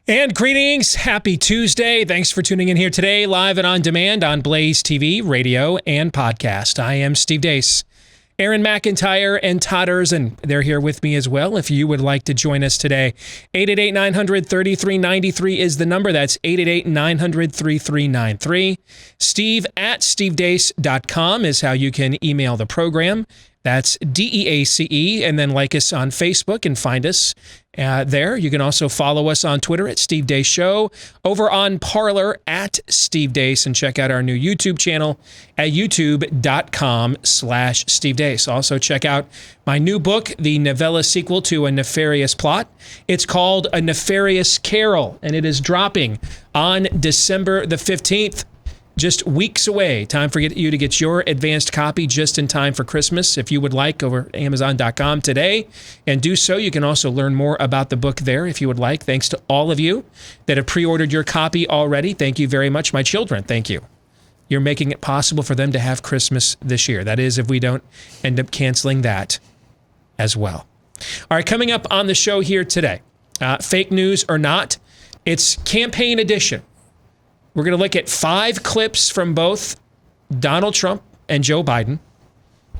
And greetings. Happy Tuesday. Thanks for tuning in here today, live and on demand on BlazeTV, radio, and podcast. I am Steve Deace. Aaron McIntyre and Todd Erzin, they're here with me as well. If you would like to join us today, 888-900-3393 is the number. That's 888-900-3393. Steve at stevedeace.com is how you can email the program. That's DEACE, and then like us on Facebook and find us there. You can also follow us on Twitter at Steve Deace Show, over on Parler at Steve Deace, and check out our new YouTube channel at youtube.com/Steve Deace. Also check out my new book, the novella sequel to A Nefarious Plot. It's called A Nefarious Carol, and it is dropping on December the 15th. Just weeks away. Time for you to get your advanced copy just in time for Christmas. If you would like, over Amazon.com today, and do so. You can also learn more about the book there if you would like. Thanks to all of you that have pre-ordered your copy already. Thank you very much. My children, thank you. You're making it possible for them to have Christmas this year. That is, if we don't end up canceling that as well. All right, coming up on the show here today, fake news or not, it's campaign edition. We're going to look at 5 clips from both Donald Trump and Joe Biden,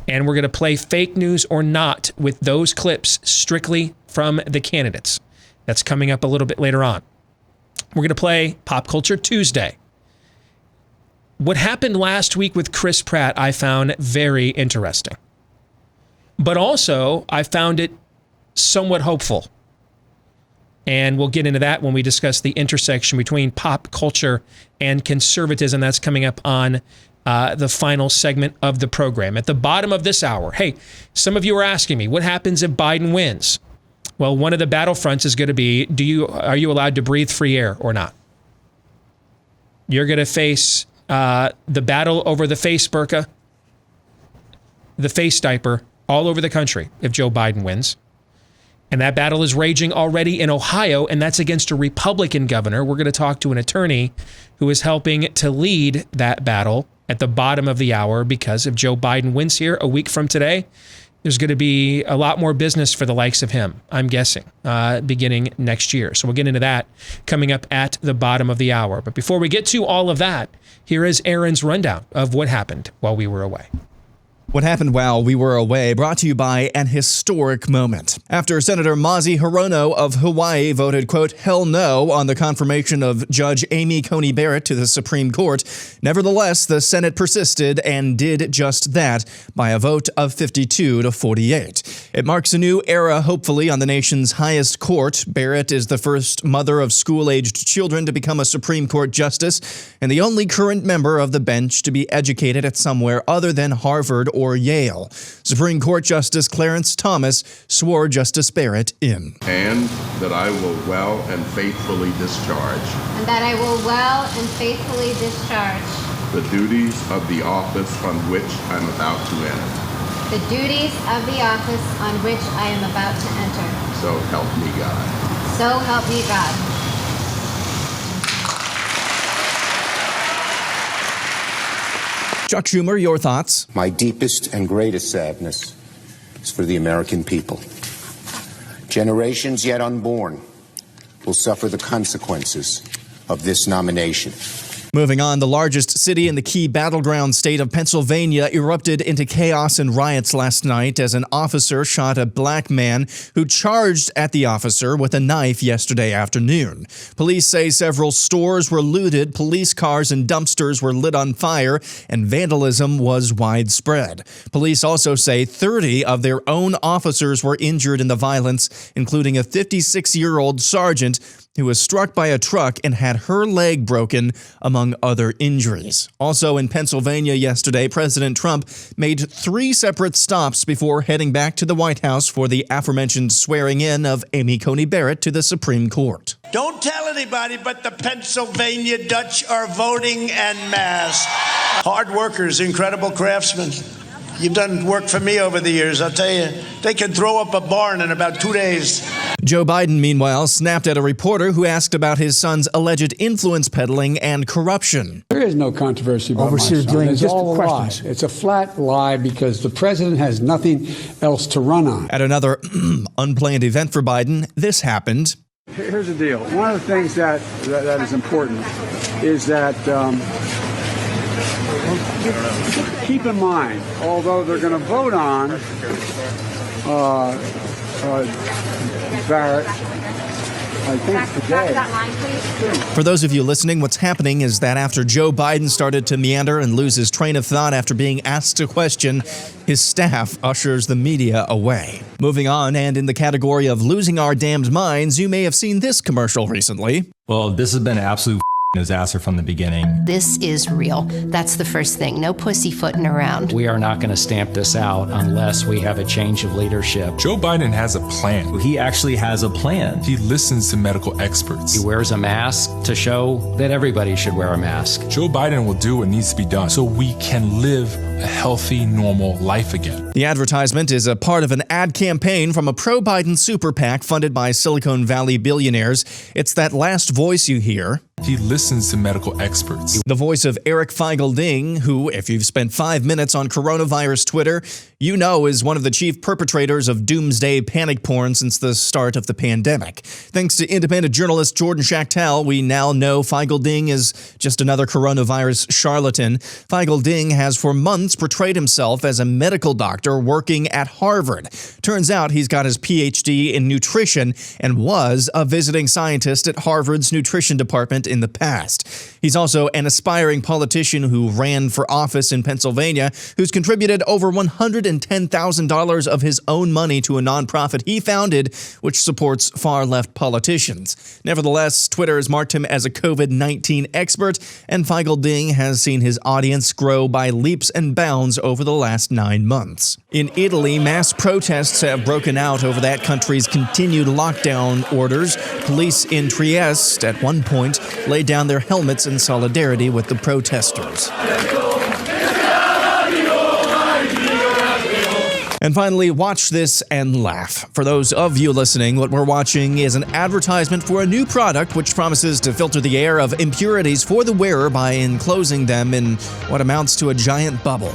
and we're going to play fake news or not with those clips strictly from the candidates. That's coming up a little bit later on. We're going to play Pop Culture Tuesday. What happened last week with Chris Pratt, I found very interesting. But also, I found it somewhat hopeful. And we'll get into that when we discuss the intersection between pop culture and conservatism. That's coming up on the final segment of the program. At the bottom of this hour, hey, some of you are asking me, what happens if Biden wins? Well, one of the battlefronts is going to be, are you allowed to breathe free air or not? You're going to face the battle over the face burqa, the face diaper, all over the country if Joe Biden wins. And that battle is raging already in Ohio, and that's against a Republican governor. We're going to talk to an attorney who is helping to lead that battle at the bottom of the hour, because if Joe Biden wins here a week from today, there's going to be a lot more business for the likes of him, I'm guessing, beginning next year. So we'll get into that coming up at the bottom of the hour. But before we get to all of that, here is Aaron's rundown of what happened while we were away. What happened while we were away, brought to you by an historic moment. After Senator Mazi Hirono of Hawaii voted, quote, hell no on the confirmation of Judge Amy Coney Barrett to the Supreme Court, nevertheless, the Senate persisted and did just that by a vote of 52-48. It marks a new era, hopefully, on the nation's highest court. Barrett is the first mother of school-aged children to become a Supreme Court justice and the only current member of the bench to be educated at somewhere other than Harvard or Yale. Supreme Court Justice Clarence Thomas swore Justice Barrett in. And that I will well and faithfully discharge. And that I will well and faithfully discharge. The duties of the office on which I'm about to enter. The duties of the office on which I am about to enter. So help me God. So help me God. Chuck Schumer, your thoughts? My deepest and greatest sadness is for the American people. Generations yet unborn will suffer the consequences of this nomination. Moving on, the largest city in the key battleground state of Pennsylvania erupted into chaos and riots last night as an officer shot a black man who charged at the officer with a knife yesterday afternoon. Police say several stores were looted, police cars and dumpsters were lit on fire, and vandalism was widespread. Police also say 30 of their own officers were injured in the violence, including a 56-year-old sergeant who was struck by a truck and had her leg broken, among other injuries. Also in Pennsylvania yesterday, President Trump made 3 separate stops before heading back to the White House for the aforementioned swearing in of Amy Coney Barrett to the Supreme Court. Don't tell anybody, but the Pennsylvania Dutch are voting en masse. Hard workers, incredible craftsmen. You've done work for me over the years. I'll tell you, they can throw up a barn in about 2 days. Joe Biden, meanwhile, snapped at a reporter who asked about his son's alleged influence peddling and corruption. There is no controversy about my son. It's all a lie. It's a flat lie because the president has nothing else to run on. At another unplanned event for Biden, this happened. Here's the deal. One of the things that is important is that keep in mind, although they're going to vote on Barrett, I think today. For those of you listening, what's happening is that after Joe Biden started to meander and lose his train of thought after being asked a question, his staff ushers the media away. Moving on, and in the category of losing our damned minds, you may have seen this commercial recently. Well, this has been an absolute disaster from the beginning. This is real. That's the first thing. No pussyfooting around. We are not going to stamp this out unless we have a change of leadership. Joe Biden has a plan. He actually has a plan. He listens to medical experts. He wears a mask to show that everybody should wear a mask. Joe Biden will do what needs to be done so we can live a healthy, normal life again. The advertisement is a part of an ad campaign from a pro-Biden super PAC funded by Silicon Valley billionaires. It's that last voice you hear. He listens to medical experts. The voice of Eric Feigl-Ding, who, if you've spent 5 minutes on coronavirus Twitter, you know is one of the chief perpetrators of doomsday panic porn since the start of the pandemic. Thanks to independent journalist Jordan Schachtel, we now know Feigl-Ding is just another coronavirus charlatan. Feigl-Ding has for months portrayed himself as a medical doctor working at Harvard. Turns out he's got his PhD in nutrition and was a visiting scientist at Harvard's nutrition department in the past. He's also an aspiring politician who ran for office in Pennsylvania, who's contributed over $110,000 of his own money to a nonprofit he founded, which supports far-left politicians. Nevertheless, Twitter has marked him as a COVID-19 expert, and Feigl-Ding has seen his audience grow by leaps and bounds over the last 9 months. In Italy, mass protests have broken out over that country's continued lockdown orders. Police in Trieste, at one point, laid down their helmets in solidarity with the protesters. And finally, watch this and laugh. For those of you listening, what we're watching is an advertisement for a new product which promises to filter the air of impurities for the wearer by enclosing them in what amounts to a giant bubble.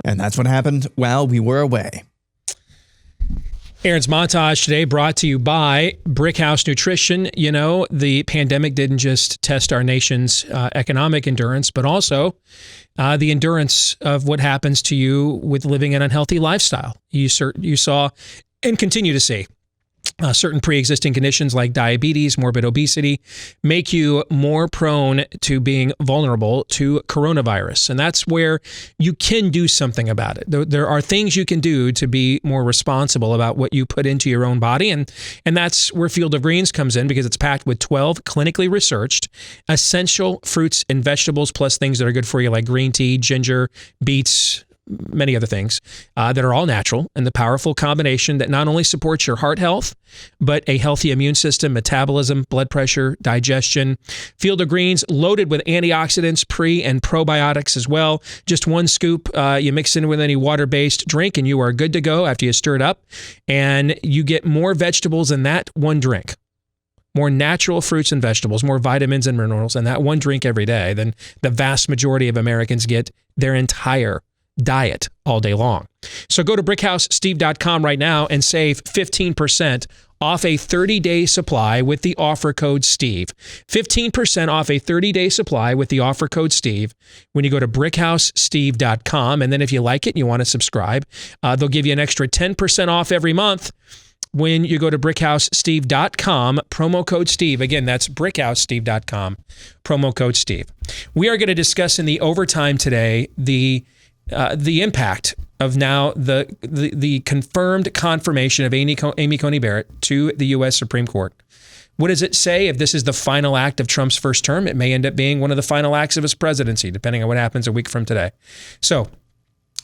And that's what happened while we were away. Aaron's Montage today brought to you by Brickhouse Nutrition. You know, the pandemic didn't just test our nation's economic endurance, but also the endurance of what happens to you with living an unhealthy lifestyle. You saw and continue to see certain pre-existing conditions like diabetes, morbid obesity, make you more prone to being vulnerable to coronavirus. And that's where you can do something about it. There are things you can do to be more responsible about what you put into your own body. And that's where Field of Greens comes in, because it's packed with 12 clinically researched essential fruits and vegetables, plus things that are good for you like green tea, ginger, beets, many other things that are all natural, and the powerful combination that not only supports your heart health, but a healthy immune system, metabolism, blood pressure, digestion. Field of Greens loaded with antioxidants, pre and probiotics as well. Just one scoop, you mix in with any water-based drink, and you are good to go after you stir it up. And you get more vegetables in that one drink. More natural fruits and vegetables, more vitamins and minerals in that one drink every day than the vast majority of Americans get their entire diet all day long. So go to BrickhouseSteve.com right now and save 15% off a 30-day supply with the offer code Steve. 15% off a 30-day supply with the offer code Steve when you go to BrickhouseSteve.com. And then if you like it and you want to subscribe, they'll give you an extra 10% off every month when you go to BrickhouseSteve.com, promo code Steve. Again, that's BrickhouseSteve.com, promo code Steve. We are going to discuss in the overtime today the impact of now the confirmed confirmation of Amy Coney Barrett to the U.S. Supreme Court. What does it say? If this is the final act of Trump's first term, it may end up being one of the final acts of his presidency, depending on what happens a week from today. So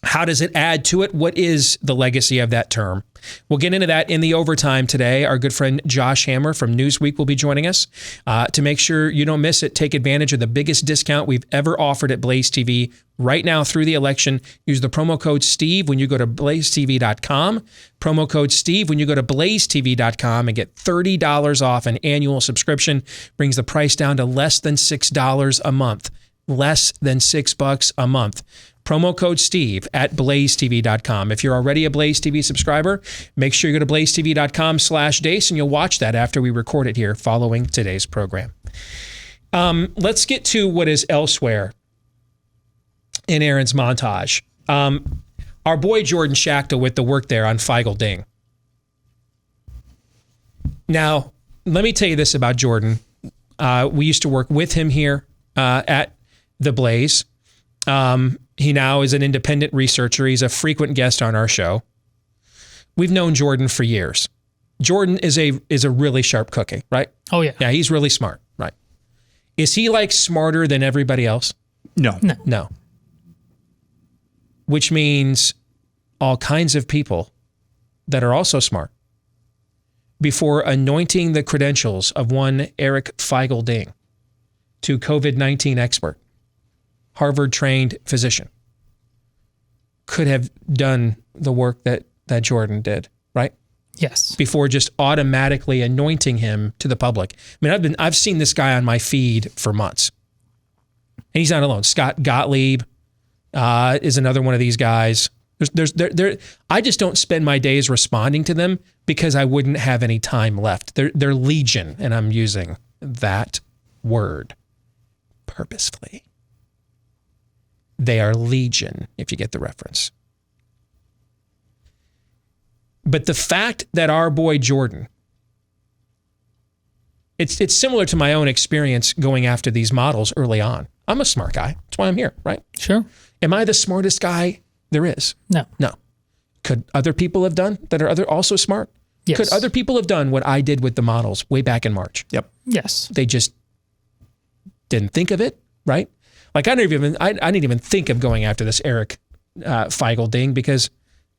how does it add to it? What is the legacy of that term? We'll get into that in the overtime today. Our good friend Josh Hammer from Newsweek will be joining us. To make sure you don't miss it, take advantage of the biggest discount we've ever offered at BlazeTV right now through the election. Use the promo code Steve when you go to BlazeTV.com. Promo code Steve when you go to BlazeTV.com and get $30 off an annual subscription. Brings the price down to less than $6 a month. Less than $6 a month. Promo code Steve at blazetv.com. If you're already a Blaze TV subscriber, make sure you go to blazetv.com/Deace and you'll watch that after we record it here following today's program. Let's get to what is elsewhere in Aaron's montage. Our boy Jordan Schachtel with the work there on Feigl-Ding. Now, let me tell you this about Jordan. We used to work with him here at The Blaze. He now is an independent researcher. He's a frequent guest on our show. We've known Jordan for years. Jordan is a really sharp cookie, right? Oh, yeah. Yeah, he's really smart, right? Is he like smarter than everybody else? No. No. Which means all kinds of people that are also smart, before anointing the credentials of one Eric Feigl-Ding to COVID-19 expert, Harvard-trained physician, could have done the work that Jordan did, right? Yes. Before just automatically anointing him to the public. I mean, I've seen this guy on my feed for months. And he's not alone. Scott Gottlieb is another one of these guys. I just don't spend my days responding to them because I wouldn't have any time left. They're legion, and I'm using that word purposefully. They are legion, if you get the reference. But the fact that our boy Jordan, it's similar to my own experience going after these models early on. I'm a smart guy. That's why I'm here, right? Sure. Am I the smartest guy there is? No. Could other people have done that are also smart? Yes. Could other people have done what I did with the models way back in March? Yep. Yes. They just didn't think of it, right? Like I didn't even think of going after this Eric Feigl-Ding because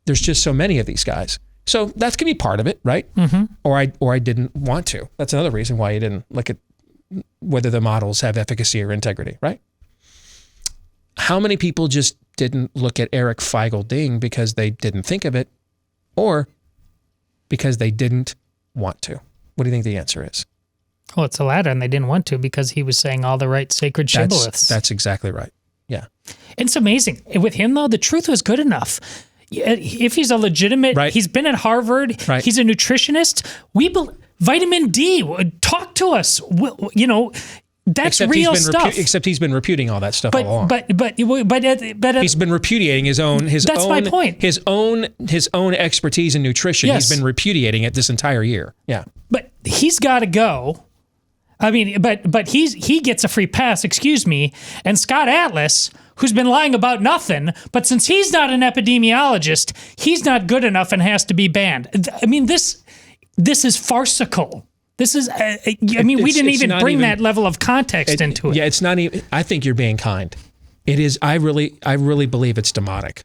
there's just so many of these guys. So that's gonna be part of it, right? Mm-hmm. Or I didn't want to. That's another reason why you didn't look at whether the models have efficacy or integrity, right? How many people just didn't look at Eric Feigl-Ding because they didn't think of it, or because they didn't want to? What do you think the answer is? Well, it's the latter, and they didn't want to because he was saying all the right sacred shibboleths. That's exactly right. Yeah. It's amazing. With him, though, the truth was good enough. If he's a legitimate, right. He's been at Harvard, right. He's a nutritionist, vitamin D, talk to us. That's except real stuff. Except he's been repudiating all that stuff all along. But he's been repudiating his own. That's my point. His own expertise in nutrition. Yes. He's been repudiating it this entire year. Yeah. But he's got to go. I mean, but he gets a free pass. Excuse me. And Scott Atlas, who's been lying about nothing, but since he's not an epidemiologist, he's not good enough and has to be banned. I mean, this is farcical. This is, we didn't even bring that level of context into it. Yeah, it's not even, I think you're being kind. It is, I really believe it's demonic.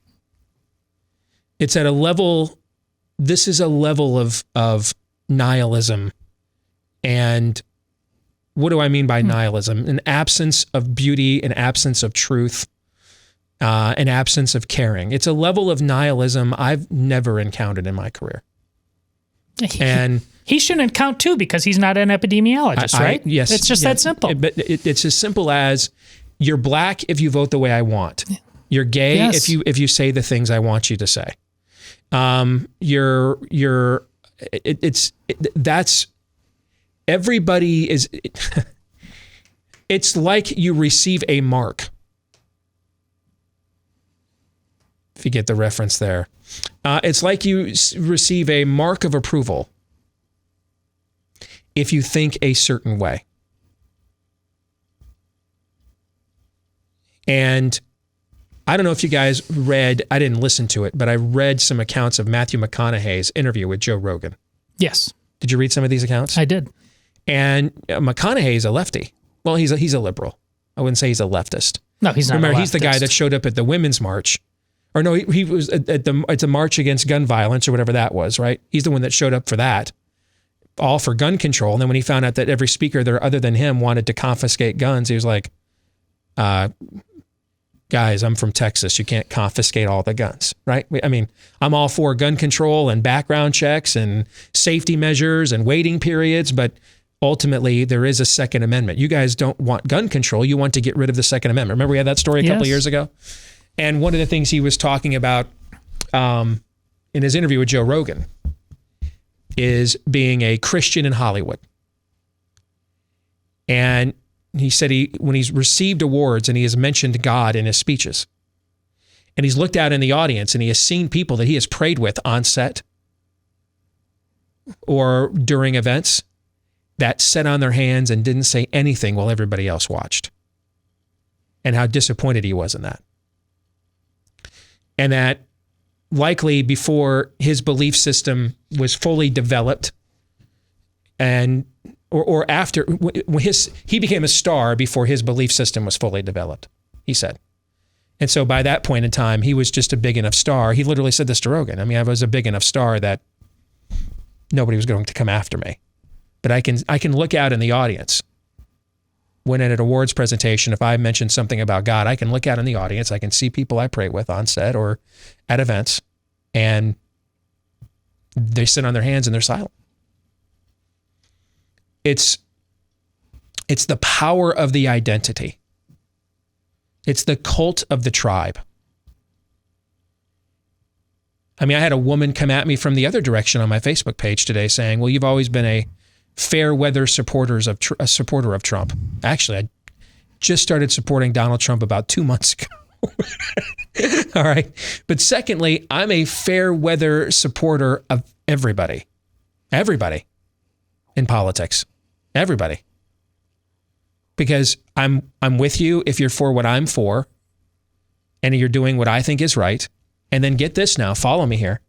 It's at a level, this is a level of nihilism. And what do I mean by nihilism? An absence of beauty, an absence of truth, an absence of caring. It's a level of nihilism I've never encountered in my career. And he shouldn't count too because he's not an epidemiologist, right? Yes. It's just that simple. But it's as simple as you're black if you vote the way I want. You're gay if you say the things I want you to say. That's everybody is. It's like you receive a mark. If you get the reference there. It's like you receive a mark of approval if you think a certain way. And I don't know if you guys read, I didn't listen to it, but I read some accounts of Matthew McConaughey's interview with Joe Rogan. Yes. Did you read some of these accounts? I did. And McConaughey is a lefty. Well, he's a liberal. I wouldn't say he's a leftist. No, he's not. Remember, a leftist. he's the guy that showed up at the women's march. Or no, he was it's a march against gun violence or whatever that was, right? He's the one that showed up for that, all for gun control. And then when he found out that every speaker there other than him wanted to confiscate guns, he was like, guys, I'm from Texas. You can't confiscate all the guns, right? I mean, I'm all for gun control and background checks and safety measures and waiting periods, but ultimately there is a Second Amendment. You guys don't want gun control. You want to get rid of the Second Amendment. Remember we had that story a couple of years ago? And one of the things he was talking about in his interview with Joe Rogan is being a Christian in Hollywood. And he said when he's received awards and he has mentioned God in his speeches, and he's looked out in the audience and he has seen people that he has prayed with on set or during events that sat on their hands and didn't say anything while everybody else watched. And how disappointed he was in that. And that likely before his belief system was fully developed and or after he became a star before his belief system was fully developed, he said. And so by that point in time, he was just a big enough star. He literally said this to Rogan. I mean, I was a big enough star that nobody was going to come after me. But I can look out in the audience when at an awards presentation, if I mention something about God, I can look out in the audience. I can see people I pray with on set or at events, and they sit on their hands and they're silent. It's the power of the identity. It's the cult of the tribe. I mean, I had a woman come at me from the other direction on my Facebook page today saying, well, you've always been a fair weather supporter of Trump. Actually, I just started supporting Donald Trump about 2 months ago. All right. But secondly, I'm a fair weather supporter of everybody. Everybody in politics. Everybody. Because I'm with you if you're for what I'm for and you're doing what I think is right. And then get this now, follow me here.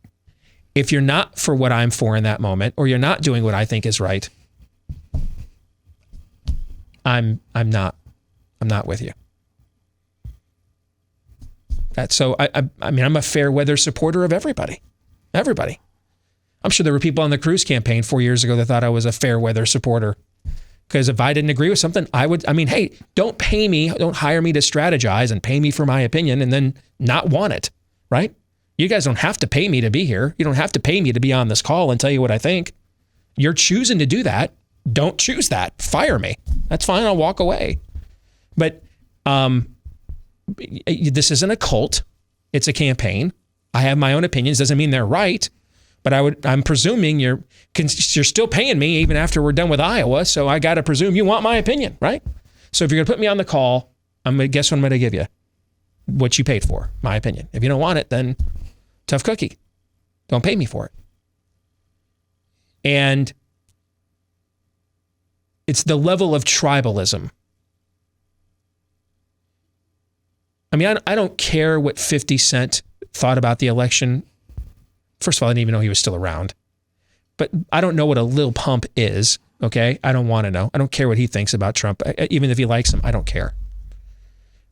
If you're not for what I'm for in that moment, or you're not doing what I think is right, I'm not with you. I mean, I'm a fair weather supporter of everybody. Everybody. I'm sure there were people on the Cruz campaign 4 years ago that thought I was a fair weather supporter. Because if I didn't agree with something, hey, don't pay me, don't hire me to strategize and pay me for my opinion and then not want it, right? You guys don't have to pay me to be here. You don't have to pay me to be on this call and tell you what I think. You're choosing to do that. Don't choose that. Fire me. That's fine. I'll walk away. But this isn't a cult. It's a campaign. I have my own opinions. Doesn't mean they're right. But I'm presuming you're still paying me even after we're done with Iowa. So I got to presume you want my opinion, right? So if you're going to put me on the call, guess what I'm going to give you? What you paid for, my opinion. If you don't want it, then tough cookie. Don't pay me for it. And it's the level of tribalism. I mean, I don't care what 50 Cent thought about the election. First of all, I didn't even know he was still around. But I don't know what a Lil Pump is, okay? I don't want to know. I don't care what he thinks about Trump. Even if he likes him, I don't care.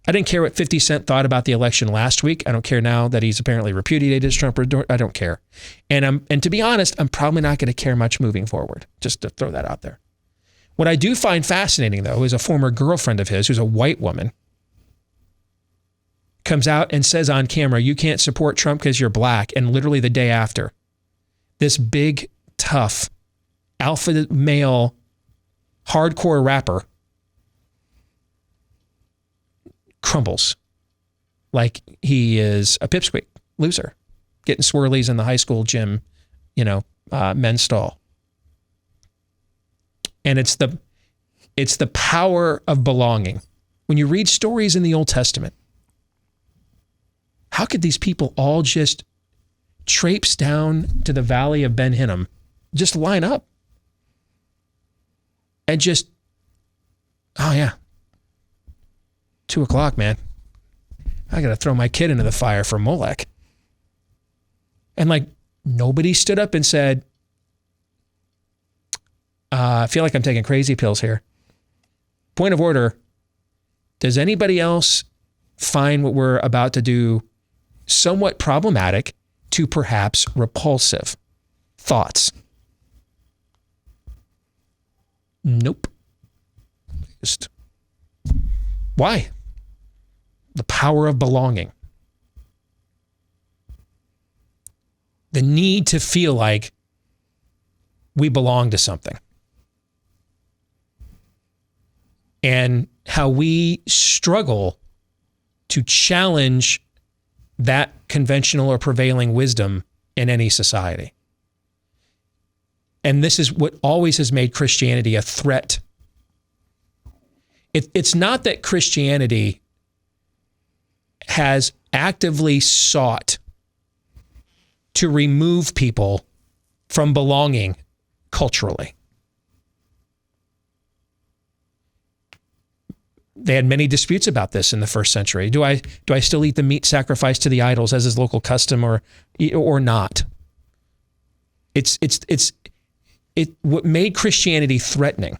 I didn't care what 50 Cent thought about the election last week. I don't care now that he's apparently repudiated Trump. I don't care. And to be honest, I'm probably not going to care much moving forward, just to throw that out there. What I do find fascinating, though, is a former girlfriend of his, who's a white woman, comes out and says on camera, you can't support Trump because you're black. And literally the day after, this big, tough, alpha male, hardcore rapper crumbles like he is a pipsqueak loser, getting swirlies in the high school gym, men's stall. And it's the power of belonging. When you read stories in the Old Testament, how could these people all just traipse down to the valley of Ben Hinnom, just line up and just, oh yeah, 2:00, man. I got to throw my kid into the fire for Molech. And nobody stood up and said, I feel like I'm taking crazy pills here. Point of order. Does anybody else find what we're about to do somewhat problematic to perhaps repulsive? Thoughts? Nope. Just why? The power of belonging. The need to feel like we belong to something. And how we struggle to challenge that conventional or prevailing wisdom in any society. And this is what always has made Christianity a threat. It's not that Christianity has actively sought to remove people from belonging culturally. They had many disputes about this in the first century. Do I still eat the meat sacrificed to the idols as is local custom or not? What made Christianity threatening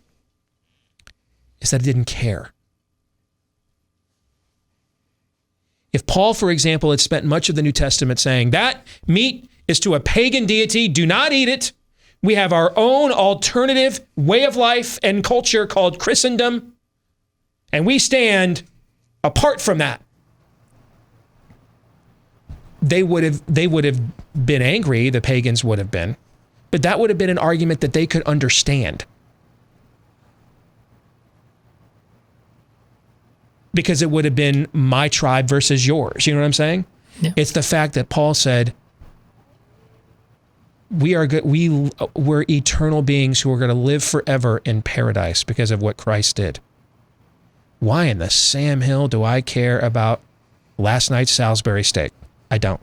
is that it didn't care. If Paul, for example, had spent much of the New Testament saying, that meat is to a pagan deity, do not eat it. We have our own alternative way of life and culture called Christendom, and we stand apart from that. They would have been angry, the pagans would have been, but that would have been an argument that they could understand. Because it would have been my tribe versus yours. You know what I'm saying? Yeah. It's the fact that Paul said, we are good. We're eternal beings who are going to live forever in paradise because of what Christ did. Why in the Sam Hill do I care about last night's Salisbury steak? I don't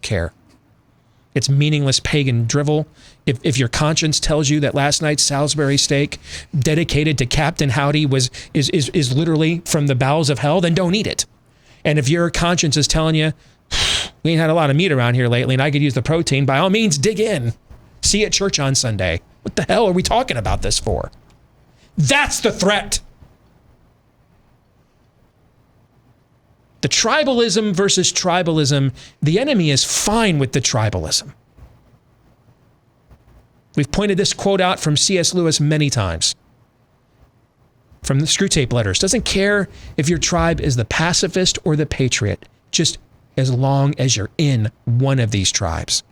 care. It's meaningless pagan drivel. If your conscience tells you that last night's Salisbury steak dedicated to Captain Howdy is literally from the bowels of hell, then don't eat it. And if your conscience is telling you, we ain't had a lot of meat around here lately and I could use the protein, by all means, dig in. See you at church on Sunday. What the hell are we talking about this for? That's the threat. The tribalism versus tribalism, the enemy is fine with the tribalism. We've pointed this quote out from C.S. Lewis many times. From the Screwtape Letters. Doesn't care if your tribe is the pacifist or the patriot, just as long as you're in one of these tribes.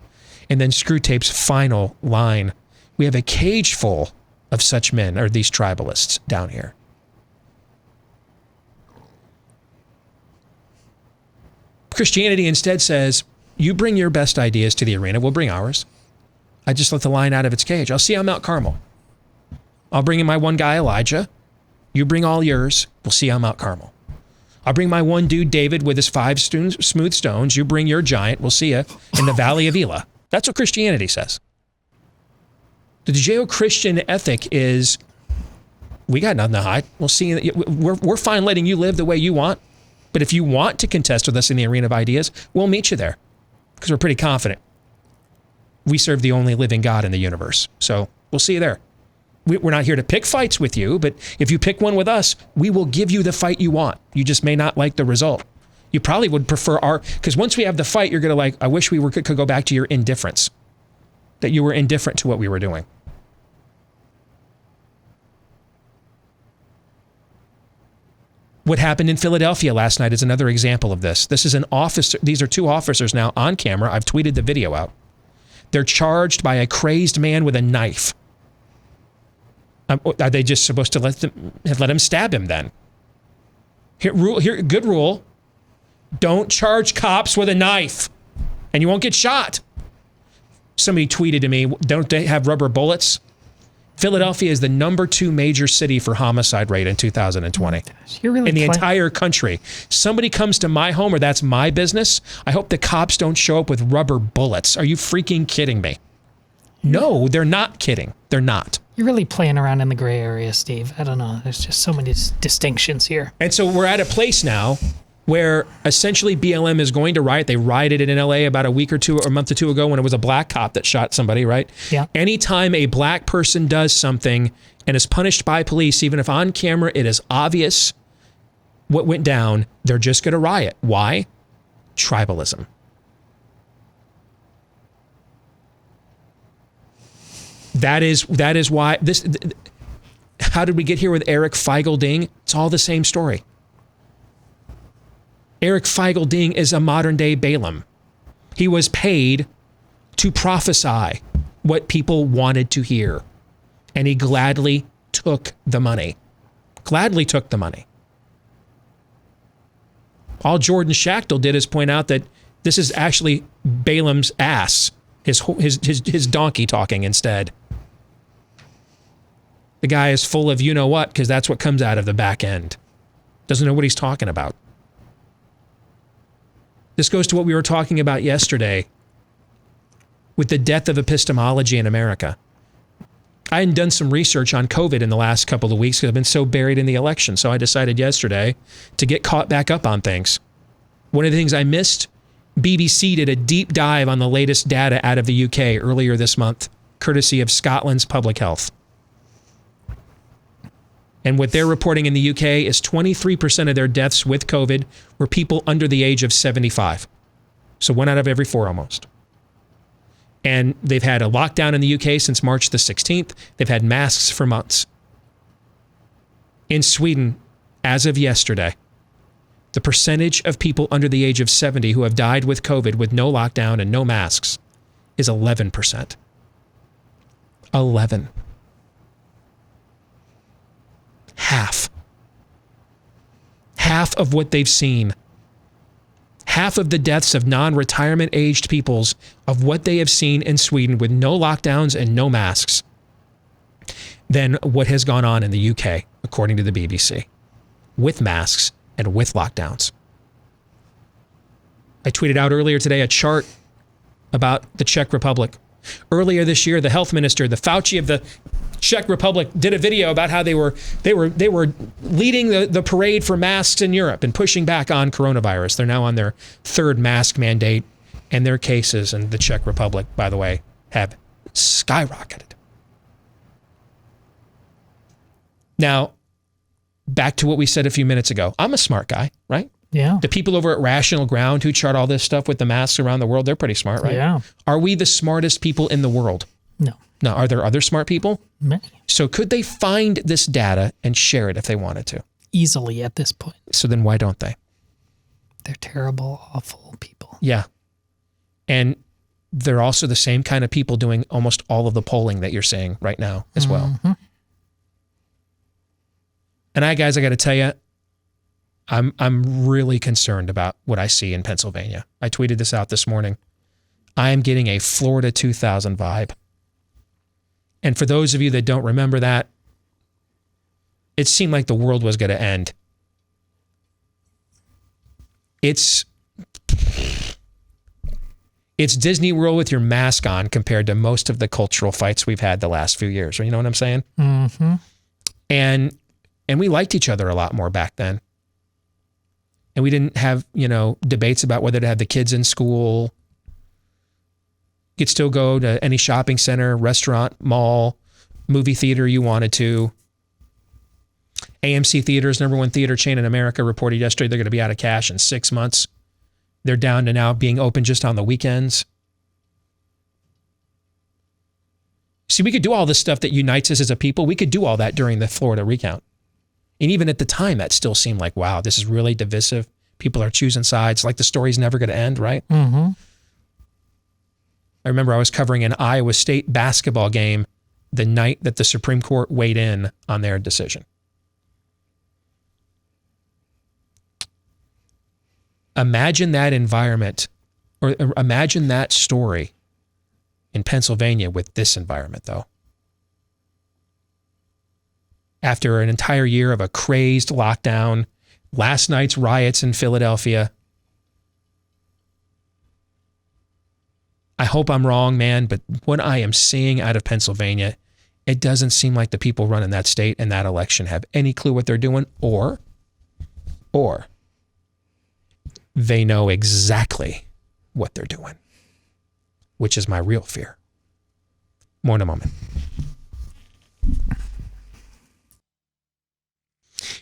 And then Screwtape's final line, we have a cage full of such men, or these tribalists down here. Christianity instead says, you bring your best ideas to the arena, we'll bring ours. I just let the lion out of its cage. I'll see on Mount Carmel. I'll bring in my one guy, Elijah. You bring all yours, we'll see on Mount Carmel. I'll bring my one dude, David, with his 5 smooth stones. You bring your giant, we'll see you in the Valley of Elah. That's what Christianity says. The Judeo-Christian ethic is, we got nothing to hide. We'll see. We're fine letting you live the way you want. But if you want to contest with us in the arena of ideas, we'll meet you there because we're pretty confident. We serve the only living God in the universe. So we'll see you there. We're not here to pick fights with you, but if you pick one with us, we will give you the fight you want. You just may not like the result. You probably would prefer because once we have the fight, you're going to I wish we could go back to your indifference, that you were indifferent to what we were doing. What happened in Philadelphia last night is another example of this. This is an officer. These are 2 officers now on camera. I've tweeted the video out. They're charged by a crazed man with a knife. Are they just supposed to let him stab him then? Here, good rule. Don't charge cops with a knife and you won't get shot. Somebody tweeted to me, don't they have rubber bullets? Philadelphia is the number 2 major city for homicide rate in 2020. You're really in the entire country. Somebody comes to my home or that's my business, I hope the cops don't show up with rubber bullets. Are you freaking kidding me? No, they're not kidding. They're not. You're really playing around in the gray area, Steve. I don't know. There's just so many distinctions here. And so we're at a place now where essentially BLM is going to riot. They rioted in LA about a week or 2 or a month or 2 ago when it was a black cop that shot somebody, right? Yeah. Anytime a black person does something and is punished by police, even if on camera it is obvious what went down, they're just going to riot. Why? Tribalism. That is why this. How did we get here with Eric Feigl-Ding? It's all the same story. Eric Feigl-Ding is a modern day Balaam. He was paid to prophesy what people wanted to hear. And he gladly took the money. Gladly took the money. All Jordan Schachtel did is point out that This is actually Balaam's ass, his donkey talking instead. The guy is full of you-know-what because that's what comes out of the back end. Doesn't know what he's talking about. This goes to what we were talking about yesterday with the death of epistemology in America. I hadn't done some research on COVID in the last couple of weeks because I've been so buried in the election. So I decided yesterday to get caught back up on things. One of the things I missed, BBC did a deep dive on the latest data out of the UK earlier this month, courtesy of Scotland's Public Health. And what they're reporting in the UK is 23% of their deaths with COVID were people under the age of 75. So 1 out of every 4 almost. And they've had a lockdown in the UK since March the 16th. They've had masks for months. In Sweden, as of yesterday, the percentage of people under the age of 70 who have died with COVID with no lockdown and no masks is 11%. 11. Half of what they've seen. Half of the deaths of non-retirement aged peoples of what they have seen in Sweden with no lockdowns and no masks than what has gone on in the UK, according to the BBC, with masks and with lockdowns. I tweeted out earlier today a chart about the Czech Republic. Earlier this year, the health minister, the Fauci of the Czech Republic, did a video about how they were leading the parade for masks in Europe and pushing back on coronavirus. They're now on their 3rd mask mandate, and their cases in the Czech Republic, by the way, have skyrocketed. Now, back to what we said a few minutes ago. I'm a smart guy, right? Yeah. The people over at Rational Ground who chart all this stuff with the masks around the world, they're pretty smart, right? Yeah. Are we the smartest people in the world? No. Now, are there other smart people? Many. So could they find this data and share it if they wanted to? Easily at this point. So then why don't they? They're terrible, awful people. Yeah. And they're also the same kind of people doing almost all of the polling that you're seeing right now as well. And I got to tell you, I'm really concerned about what I see in Pennsylvania. I tweeted this out this morning. I am getting a Florida 2000 vibe. And for those of you that don't remember that, it seemed like the world was going to end. It's Disney World with your mask on compared to most of the cultural fights we've had the last few years. You know what I'm saying? Mm-hmm. And we liked each other a lot more back then. And we didn't have, debates about whether to have the kids in school. You could still go to any shopping center, restaurant, mall, movie theater you wanted to. AMC Theaters, #1 theater chain in America, reported yesterday they're going to be out of cash in 6 months. They're down to now being open just on the weekends. See, we could do all this stuff that unites us as a people. We could do all that during the Florida recount. And even at the time, that still seemed like, wow, this is really divisive. People are choosing sides. Like the story's never going to end, right? Mm-hmm. I remember I was covering an Iowa State basketball game the night that the Supreme Court weighed in on their decision. Imagine that environment, or imagine that story in Pennsylvania with this environment, though. After an entire year of a crazed lockdown, last night's riots in Philadelphia. I hope I'm wrong, man, but what I am seeing out of Pennsylvania, it doesn't seem like the people running that state and that election have any clue what they're doing, or they know exactly what they're doing, which is my real fear. More in a moment.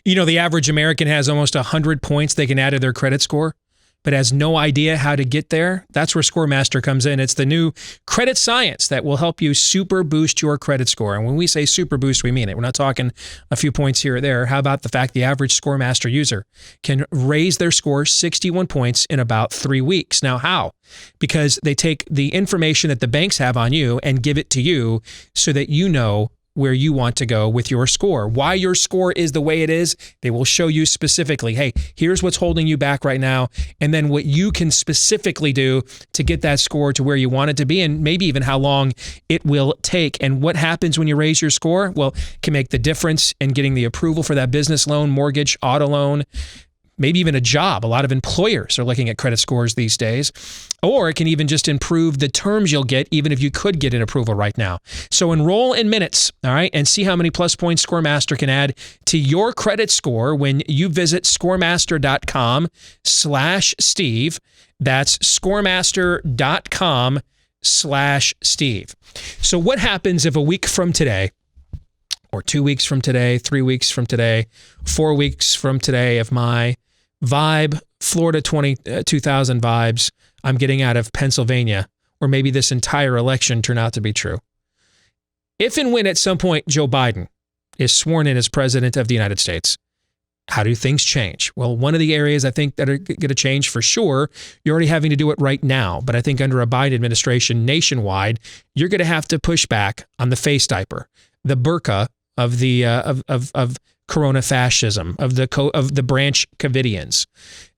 The average American has almost 100 points they can add to their credit score, but has no idea how to get there. That's where ScoreMaster comes in. It's the new credit science that will help you super boost your credit score. And when we say super boost, we mean it. We're not talking a few points here or there. How about the fact the average ScoreMaster user can raise their score 61 points in about 3 weeks? Now, how? Because they take the information that the banks have on you and give it to you so that you know where you want to go with your score. Why your score is the way it is, they will show you specifically, hey, here's what's holding you back right now, and then what you can specifically do to get that score to where you want it to be, and maybe even how long it will take. And what happens when you raise your score? Well, it can make the difference in getting the approval for that business loan, mortgage, auto loan, maybe even a job. A lot of employers are looking at credit scores these days. Or it can even just improve the terms you'll get, even if you could get an approval right now. So enroll in minutes, all right, and see how many plus points ScoreMaster can add to your credit score when you visit scoremaster.com/Steve. That's scoremaster.com/Steve. So what happens if a week from today, or 2 weeks from today, 3 weeks from today, 4 weeks from today, if my vibe, Florida 2000 vibes I'm getting out of Pennsylvania, or maybe this entire election turn out to be true? If and when at some point Joe Biden is sworn in as president of the United States, how do things change? Well, one of the areas I think that are going to change for sure, you're already having to do it right now, but I think under a Biden administration nationwide, you're going to have to push back on the face diaper, the burqa of the of corona fascism, of the branch Covidians.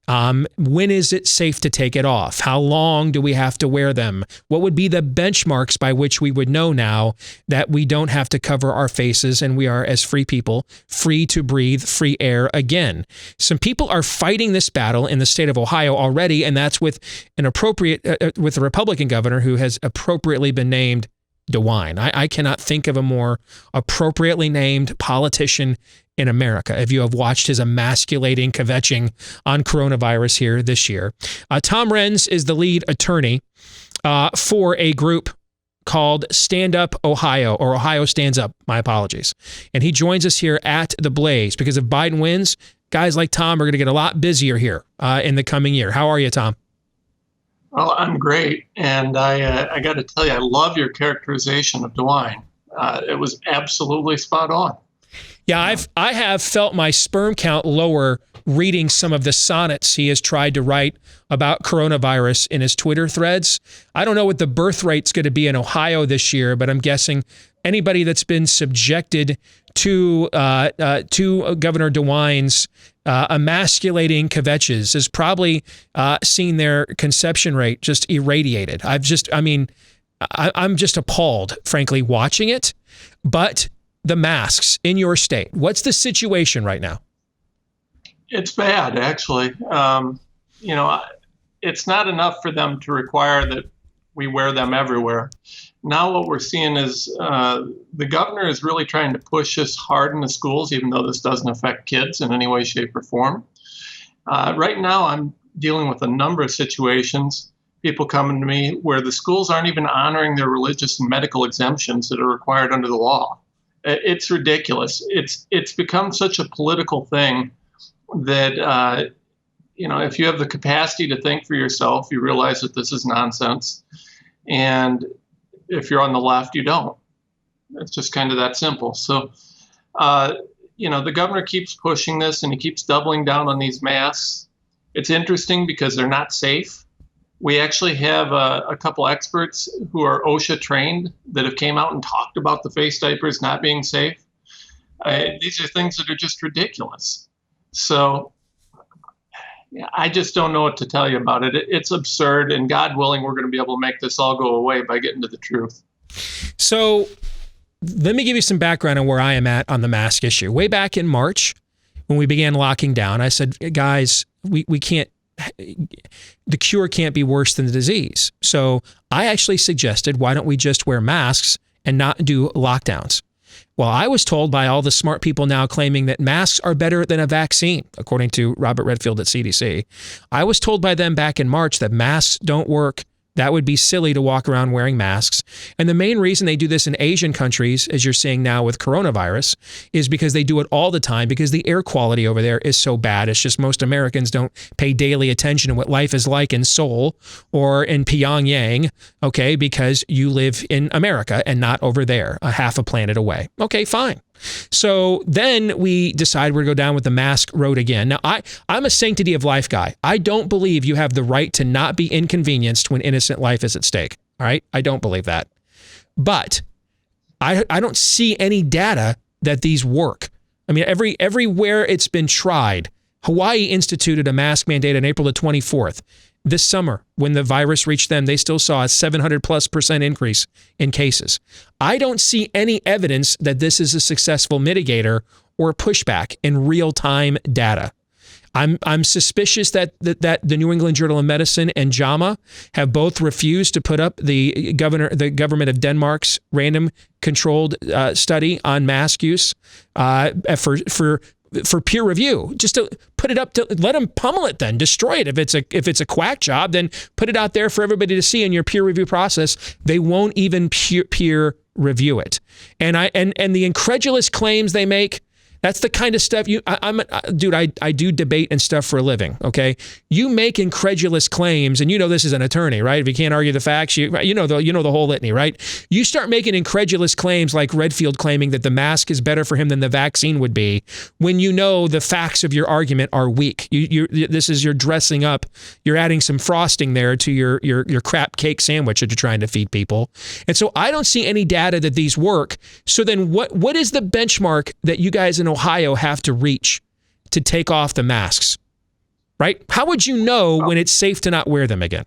When is it safe to take it off? How long do we have to wear them? What would be the benchmarks by which we would know now that we don't have to cover our faces and we are, as free people, free to breathe free air again? Some people are fighting this battle in the state of Ohio already, and that's with with a Republican governor who has appropriately been named DeWine. I cannot think of a more appropriately named politician in America. If you have watched his emasculating kvetching on coronavirus here this year. Tom Renz is the lead attorney for a group called Stand Up Ohio, or Ohio Stands Up, my apologies. And he joins us here at The Blaze, because if Biden wins, guys like Tom are going to get a lot busier here in the coming year. How are you, Tom? Well, I'm great, and I got to tell you, I love your characterization of DeWine. It was absolutely spot on. Yeah, I have felt my sperm count lower reading some of the sonnets he has tried to write about coronavirus in his Twitter threads. I don't know what the birth rate's going to be in Ohio this year, but I'm guessing anybody that's been subjected to Governor DeWine's emasculating kvetches has probably seen their conception rate just irradiated. I'm just appalled, frankly, watching it. But the masks in your state, what's the situation right now? It's bad, actually. It's not enough for them to require that we wear them everywhere. Now what we're seeing is the governor is really trying to push us hard in the schools, even though this doesn't affect kids in any way, shape, or form. Right now, I'm dealing with a number of situations, people coming to me, where the schools aren't even honoring their religious and medical exemptions that are required under the law. It's ridiculous. It's become such a political thing that, if you have the capacity to think for yourself, you realize that this is nonsense. And if you're on the left, you don't. It's just kind of that simple. So, the governor keeps pushing this, and he keeps doubling down on these masks. It's interesting because they're not safe. We actually have a couple experts who are OSHA trained that have came out and talked about the face diapers not being safe. These are things that are just ridiculous. So I just don't know what to tell you about it. It's absurd, and God willing, we're going to be able to make this all go away by getting to the truth. So let me give you some background on where I am at on the mask issue. Way back in March, when we began locking down, I said, guys, we can't, the cure can't be worse than the disease. So I actually suggested, why don't we just wear masks and not do lockdowns? Well, I was told by all the smart people now claiming that masks are better than a vaccine, according to Robert Redfield at CDC. I was told by them back in March that masks don't work. That would be silly to walk around wearing masks. And the main reason they do this in Asian countries, as you're seeing now with coronavirus, is because they do it all the time because the air quality over there is so bad. It's just most Americans don't pay daily attention to what life is like in Seoul or in Pyongyang, okay, because you live in America and not over there, a half a planet away. Okay, fine. So then we decide we're going to go down with the mask road again. Now, I'm a sanctity of life guy. I don't believe you have the right to not be inconvenienced when innocent life is at stake. All right? I don't believe that. But I don't see any data that these work. I mean, everywhere it's been tried. Hawaii instituted a mask mandate on April the 24th. This summer, when the virus reached them, they still saw a 700+% increase in cases. I don't see any evidence that this is a successful mitigator or pushback in real-time data. I'm suspicious that the New England Journal of Medicine and JAMA have both refused to put up the government of Denmark's random controlled study on mask use for peer review, just to put it up, to let them pummel it, then destroy it. If it's a quack job, then put it out there for everybody to see in your peer review process. They won't even peer review it. And the incredulous claims they make, that's the kind of stuff I do debate and stuff for a living. Okay. You make incredulous claims, and this as an attorney, right? If you can't argue the facts, you know the whole litany, right? You start making incredulous claims like Redfield claiming that the mask is better for him than the vaccine would be, when the facts of your argument are weak. You're dressing up, you're adding some frosting there to your crap cake sandwich that you're trying to feed people. And so I don't see any data that these work. So then what is the benchmark that you guys in Ohio have to reach to take off the masks, right? How would you know when it's safe to not wear them again?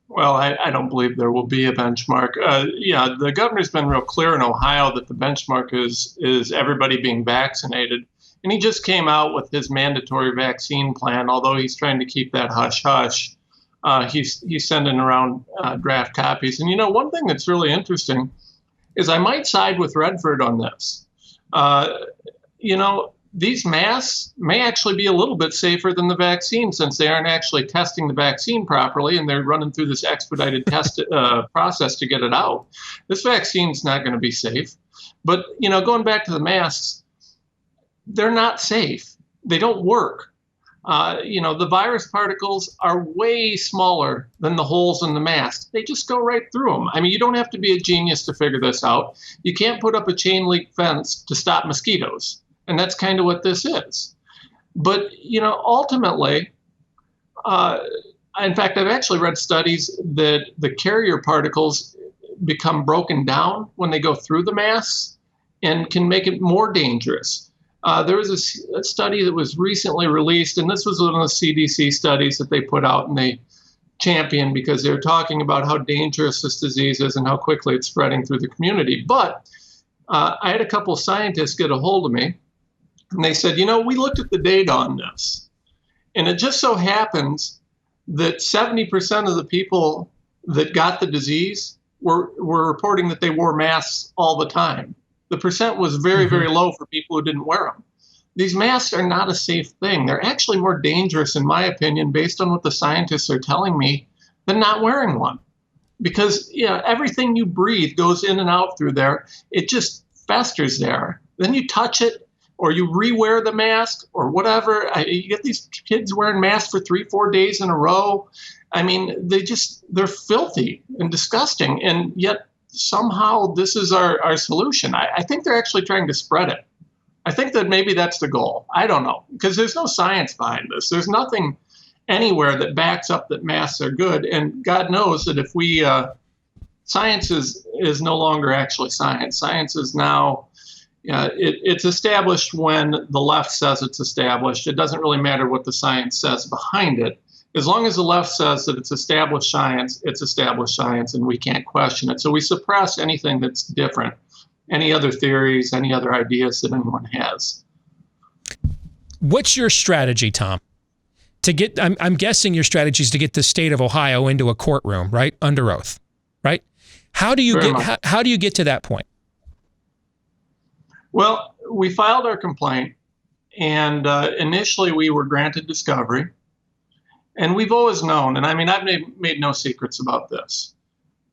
Well, I don't believe there will be a benchmark. The governor's been real clear in Ohio that the benchmark is everybody being vaccinated. And he just came out with his mandatory vaccine plan, although he's trying to keep that hush-hush. He's sending around draft copies. And, one thing that's really interesting is I might side with Redford on this. These masks may actually be a little bit safer than the vaccine, since they aren't actually testing the vaccine properly, and they're running through this expedited test process to get it out. This vaccine's not going to be safe. But, going back to the masks, they're not safe. They don't work. The virus particles are way smaller than the holes in the mask. They just go right through them. I mean, you don't have to be a genius to figure this out. You can't put up a chain link fence to stop mosquitoes. And that's kind of what this is. But, ultimately, in fact, I've actually read studies that the carrier particles become broken down when they go through the masks and can make it more dangerous. There was a study that was recently released, and this was one of the CDC studies that they put out and they championed because they were talking about how dangerous this disease is and how quickly it's spreading through the community. But I had a couple of scientists get a hold of me, and they said, we looked at the data on this, and it just so happens that 70% of the people that got the disease were reporting that they wore masks all the time. The percent was very, very low for people who didn't wear them. These masks are not a safe thing. They're actually more dangerous, in my opinion, based on what the scientists are telling me, than not wearing one. Because everything you breathe goes in and out through there. It just festers there. Then you touch it, or you re-wear the mask, or whatever. You get these kids wearing masks for 3-4 days in a row. I mean, they're filthy and disgusting, and yet somehow this is our solution. I think they're actually trying to spread it. I think that maybe that's the goal. I don't know, because there's no science behind this. There's nothing anywhere that backs up that masks are good. And God knows that if science is no longer actually science. Science is now, it's established when the left says it's established. It doesn't really matter what the science says behind it. As long as the left says that it's established science, and we can't question it. So we suppress anything that's different, any other theories, any other ideas that anyone has. What's your strategy, Tom? I'm guessing your strategy is to get the state of Ohio into a courtroom, right? Under oath, right? How do you get to that point? Well, we filed our complaint, and initially we were granted discovery. And we've always known, and I mean, I've made no secrets about this.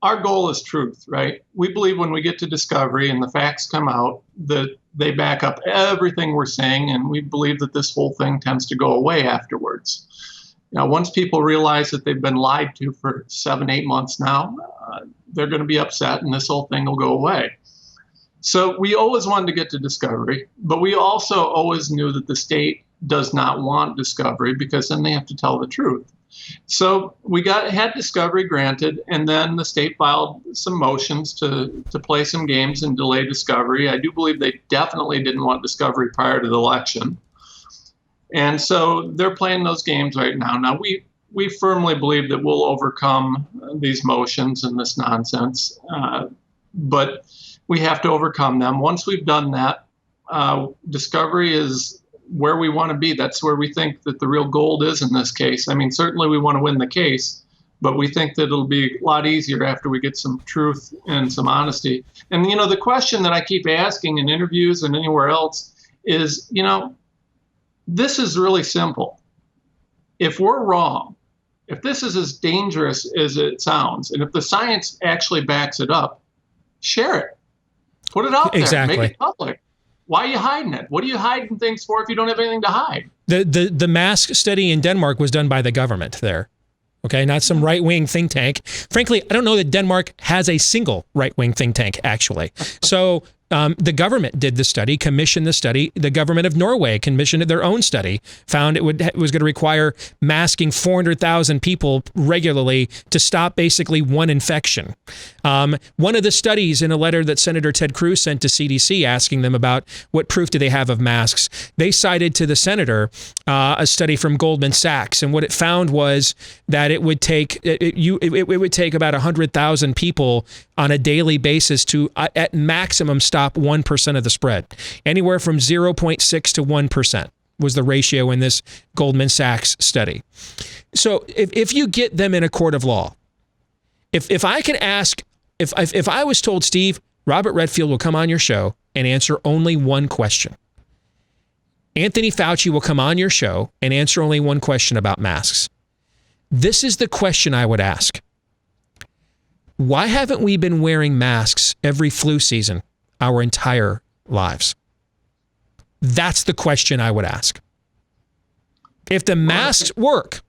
Our goal is truth, right? We believe when we get to discovery and the facts come out that they back up everything we're saying, and we believe that this whole thing tends to go away afterwards. Now, once people realize that they've been lied to for 7-8 months now, they're going to be upset, and this whole thing will go away. So we always wanted to get to discovery, but we also always knew that the state does not want discovery, because then they have to tell the truth. So we had discovery granted, and then the state filed some motions to play some games and delay discovery. I do believe they definitely didn't want discovery prior to the election. And so they're playing those games right now. Now, we firmly believe that we'll overcome these motions and this nonsense, but we have to overcome them. Once we've done that, discovery is where we want to be. That's where we think that the real gold is in this case. I mean, certainly we want to win the case, but we think that it'll be a lot easier after we get some truth and some honesty. And, you know, the question that I keep asking in interviews and anywhere else is, you know, this is really simple. If we're wrong, if this is as dangerous as it sounds, and if the science actually backs it up, share it. Put it out there. Exactly. Make it public. Why are you hiding it? What are you hiding things for if you don't have anything to hide? The mask study in Denmark was done by the government there. Okay, not some right-wing think tank. Frankly, I don't know that Denmark has a single right-wing think tank, actually. So the government did the study, commissioned the study. The government of Norway commissioned their own study, found it was going to require masking 400,000 people regularly to stop basically one infection. One of the studies in a letter that Senator Ted Cruz sent to CDC asking them about what proof do they have of masks, they cited to the senator a study from Goldman Sachs, and what it found was that it would take about 100,000 people on a daily basis to at maximum stop 1% of the spread. Anywhere from 0.6 to 1% was the ratio in this Goldman Sachs study. So if you get them in a court of law, if I can ask, if I was told, Steve, Robert Redfield will come on your show and answer only one question. Anthony Fauci will come on your show and answer only one question about masks. This is the question I would ask. Why haven't we been wearing masks every flu season our entire lives? That's the question I would ask. If the masks work,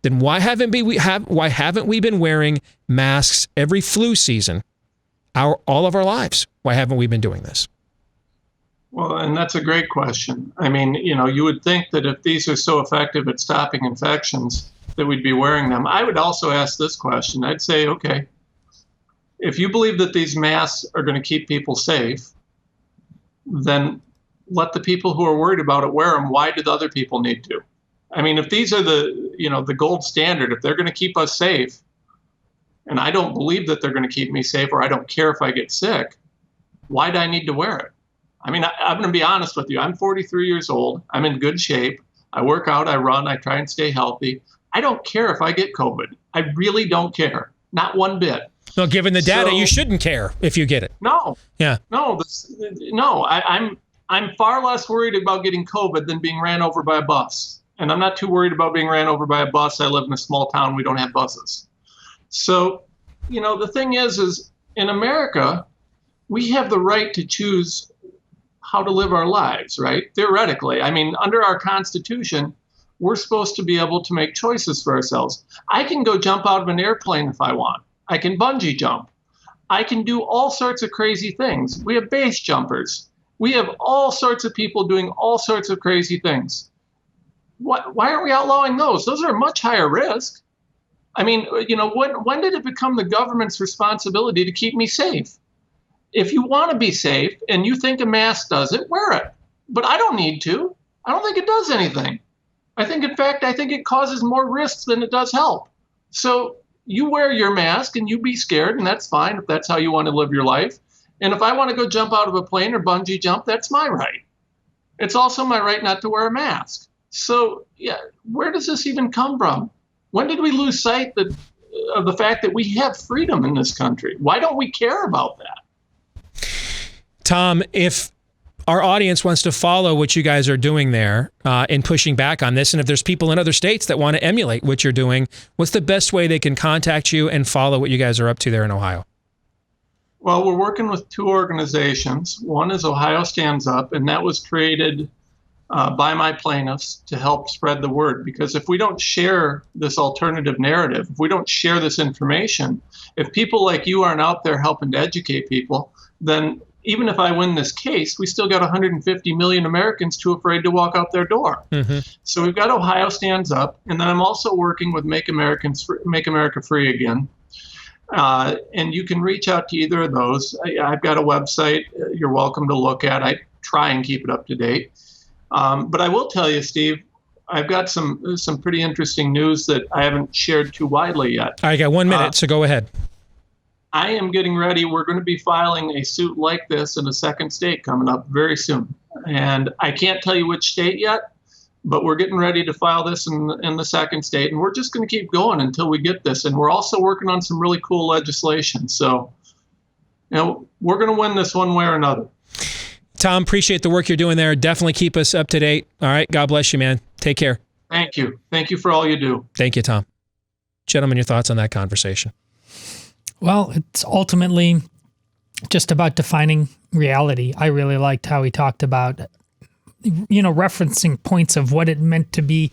then why haven't we been wearing masks every flu season all of our lives? Why haven't we been doing this? Well, and that's a great question. I mean, you know, you would think that if these are so effective at stopping infections, that we'd be wearing them. I would also ask this question. I'd say, okay, if you believe that these masks are going to keep people safe, then let the people who are worried about it wear them. Why do the other people need to? I mean, if these are the gold standard, if they're going to keep us safe, and I don't believe that they're going to keep me safe, or I don't care if I get sick, why do I need to wear it? I mean, I'm going to be honest with you. I'm 43 years old. I'm in good shape. I work out, I run, I try and stay healthy. I don't care if I get COVID. I really don't care. Not one bit. Well, given the data, you shouldn't care if you get it. No. Yeah. No. I'm far less worried about getting COVID than being ran over by a bus. And I'm not too worried about being ran over by a bus. I live in a small town. We don't have buses. So, you know, the thing is in America, we have the right to choose how to live our lives, right? Theoretically. I mean, under our Constitution, we're supposed to be able to make choices for ourselves. I can go jump out of an airplane if I want. I can bungee jump. I can do all sorts of crazy things. We have base jumpers. We have all sorts of people doing all sorts of crazy things. Why aren't we outlawing those? Those are much higher risk. I mean, you know, when did it become the government's responsibility to keep me safe? If you want to be safe and you think a mask does it, wear it. But I don't need to. I don't think it does anything. I think it causes more risks than it does help. So you wear your mask and you be scared, and that's fine if that's how you want to live your life. And if I want to go jump out of a plane or bungee jump, that's my right. It's also my right not to wear a mask. So, yeah, where does this even come from? When did we lose sight of the fact that we have freedom in this country? Why don't we care about that? Tom, if our audience wants to follow what you guys are doing there in pushing back on this, and if there's people in other states that want to emulate what you're doing, what's the best way they can contact you and follow what you guys are up to there in Ohio? Well, we're working with two organizations. One is Ohio Stands Up, and that was created by my plaintiffs to help spread the word. Because if we don't share this alternative narrative, if we don't share this information, if people like you aren't out there helping to educate people, then even if I win this case, we still got 150 million Americans too afraid to walk out their door. So we've got Ohio Stands Up, and then I'm also working with Make America Free Again. And you can reach out to either of those. I've got a website you're welcome to look at. I try and keep it up to date. But I will tell you, Steve, I've got some pretty interesting news that I haven't shared too widely yet. I got 1 minute, so go ahead. I am getting ready. We're going to be filing a suit like this in a second state coming up very soon. And I can't tell you which state yet, but we're getting ready to file this in the second state. And we're just going to keep going until we get this. And we're also working on some really cool legislation. So, we're going to win this one way or another. Tom, appreciate the work you're doing there. Definitely keep us up to date. All right. God bless you, man. Take care. Thank you. Thank you for all you do. Thank you, Tom. Gentlemen, your thoughts on that conversation? Well, it's ultimately just about defining reality. I really liked how he talked about, referencing points of what it meant to be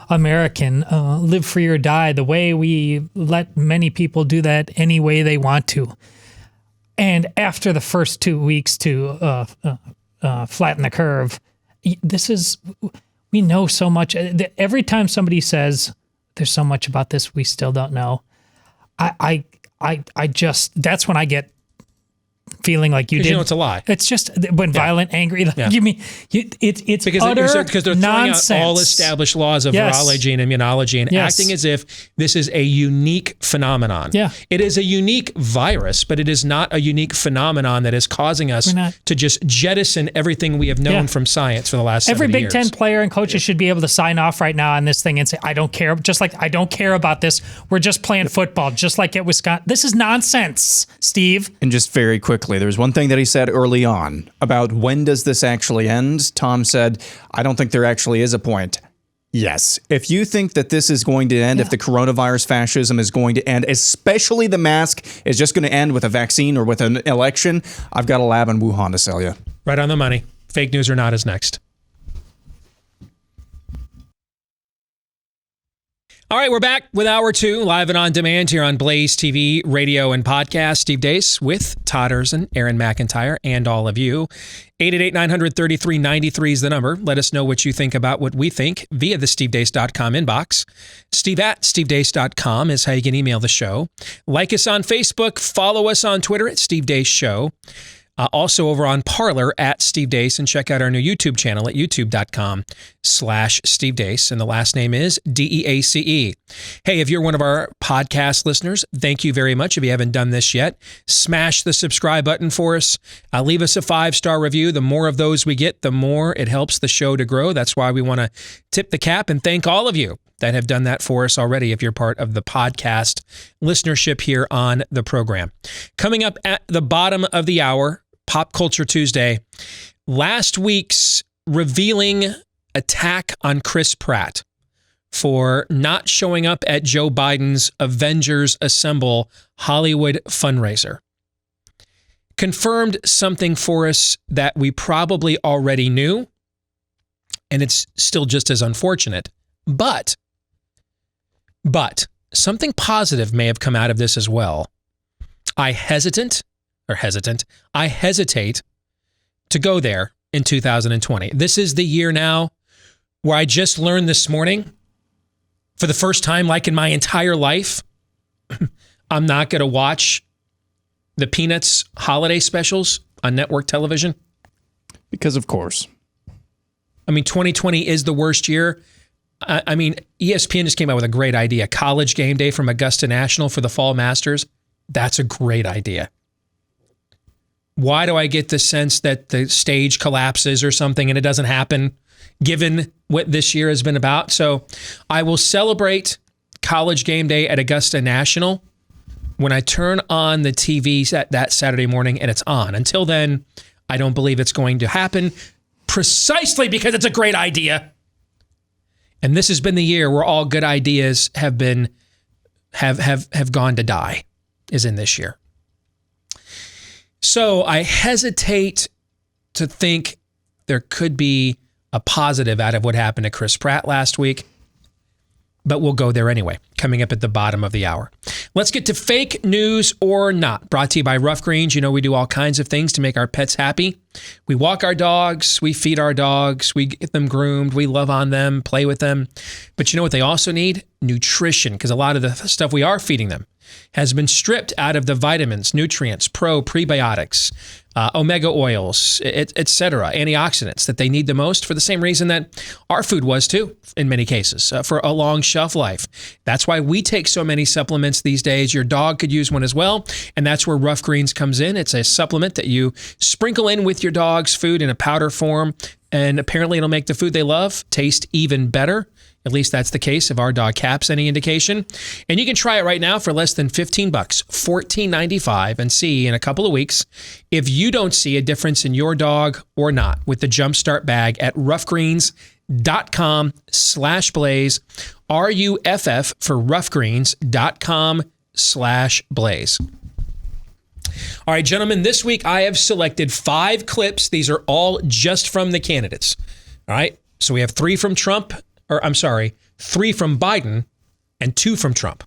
American, live free or die, the way we let many people do that any way they want to. And after the first 2 weeks to flatten the curve, we know so much. Every time somebody says there's so much about this we still don't know, I just, that's when I get feeling like you did. It's a lie. It's just when violent, angry. It's because utter because they're throwing nonsense. out all established laws of virology and immunology and acting as if this is a unique phenomenon. Yeah. It is a unique virus, but it is not a unique phenomenon that is causing us to just jettison everything we have known from science for the last 70 Every years. Big Ten player and coaches should be able to sign off right now on this thing and say, I don't care. Just like I don't care about this. We're just playing football, just like at Wisconsin. This is nonsense, Steve. And just very quickly, there's one thing that he said early on about when does this actually end? Tom said, I don't think there actually is a point. Yes. If you think that this is going to end, if the coronavirus fascism is going to end, especially the mask is just going to end with a vaccine or with an election, I've got a lab in Wuhan to sell you. Right on the money. Fake news or not is next. All right, we're back with Hour 2, live and on demand here on Blaze TV, radio, and podcast. Steve Deace with Todd Erzin, Aaron McIntyre, and all of you. 888-900-3393 is the number. Let us know what you think about what we think via the stevedeace.com inbox. Steve@stevedeace.com is how you can email the show. Like us on Facebook. Follow us on Twitter at Steve Deace Show. Also over on Parler at Steve Deace, and check out our new YouTube channel at youtube.com/Steve Deace. And the last name is Deace. Hey, if you're one of our podcast listeners, thank you very much. If you haven't done this yet, smash the subscribe button for us. Leave us a 5-star review. The more of those we get, the more it helps the show to grow. That's why we want to tip the cap and thank all of you that have done that for us already if you're part of the podcast listenership here on the program. Coming up at the bottom of the hour, Pop Culture Tuesday, last week's revealing attack on Chris Pratt for not showing up at Joe Biden's Avengers Assemble Hollywood fundraiser confirmed something for us that we probably already knew, and it's still just as unfortunate. But something positive may have come out of this as well. I hesitate to go there in 2020. This is the year now where I just learned this morning, for the first time, like in my entire life, I'm not going to watch the Peanuts holiday specials on network television. Because of course. 2020 is the worst year. ESPN just came out with a great idea. College game day from Augusta National for the Fall Masters. That's a great idea. Why do I get the sense that the stage collapses or something and it doesn't happen, given what this year has been about? So I will celebrate College game day at Augusta National when I turn on the TV that Saturday morning and it's on. Until then, I don't believe it's going to happen, precisely because it's a great idea. And this has been the year where all good ideas have gone to die, is in this year. So I hesitate to think there could be a positive out of what happened to Chris Pratt last week. but we'll go there anyway, coming up at the bottom of the hour. Let's get to fake news or not, brought to you by Rough Greens. You know, we do all kinds of things to make our pets happy. We walk our dogs, we feed our dogs, we get them groomed, we love on them, play with them. But you know what they also need? Nutrition, because a lot of the stuff we are feeding them has been stripped out of the vitamins, nutrients, prebiotics, omega oils, etc., antioxidants that they need the most for the same reason that our food was too, in many cases, for a long shelf life. That's why we take so many supplements these days. Your dog could use one as well, and that's where Rough Greens comes in. It's a supplement that you sprinkle in with your dog's food in a powder form, and apparently it'll make the food they love taste even better. At least that's the case if our dog Cap's any indication. And you can try it right now for less than $15, $14.95, and see in a couple of weeks if you don't see a difference in your dog or not with the Jumpstart bag at roughgreens.com/blaze, RUFF for roughgreens.com/blaze. All right, gentlemen, this week I have selected 5 clips. These are all just from the candidates. All right, so we have 3 from Trump. 3 from Biden and 2 from Trump.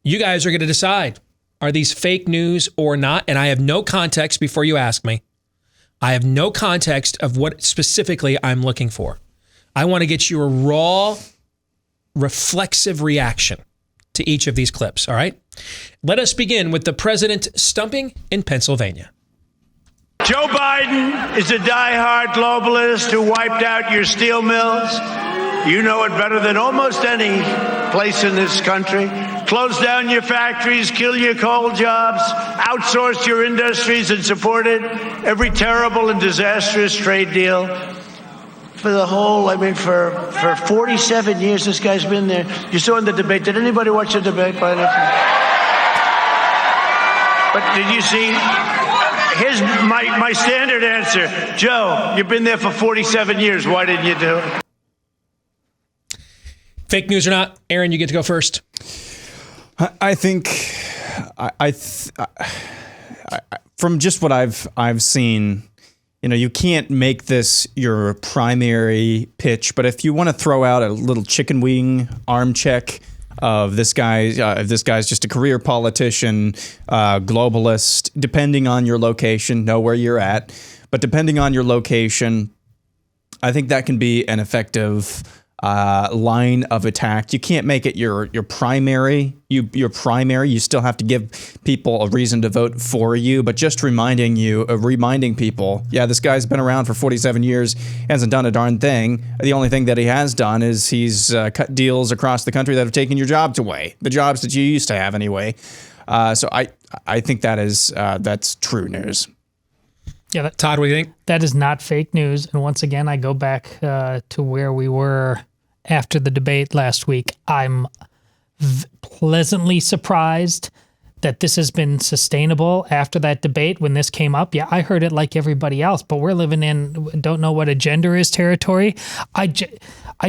You guys are going to decide, are these fake news or not? And I have no context before you ask me. I have no context of what specifically I'm looking for. I want to get your raw, reflexive reaction to each of these clips, all right? Let us begin with the president stumping in Pennsylvania. Joe Biden is a diehard globalist who wiped out your steel mills. You know it better than almost any place in this country. Closed down your factories, kill your coal jobs, outsourced your industries, and supported every terrible and disastrous trade deal. For the whole, for 47 years, this guy's been there. You saw in the debate. Did anybody watch the debate by any chance? But did you see? Here's my standard answer. Joe, you've been there for 47 years. Why didn't you do it? Fake news or not? Aaron, you get to go first. I think from just what I've seen, you can't make this your primary pitch, but if you want to throw out a little chicken wing arm check of this guy, if this guy's just a career politician, globalist, depending on your location, know where you're at, but depending on your location, I think that can be an effective line of attack. You can't make it your primary. You still have to give people a reason to vote for you. But just reminding people, this guy's been around for 47 years, hasn't done a darn thing. The only thing that he has done is he's cut deals across the country that have taken your jobs away, the jobs that you used to have anyway. So I think that's true news. Yeah, Todd, what do you think? That is not fake news. And once again, I go back to where we were after the debate last week. I'm pleasantly surprised that this has been sustainable after that debate when this came up. Yeah, I heard it like everybody else, but we're living in don't know what a gender is territory. I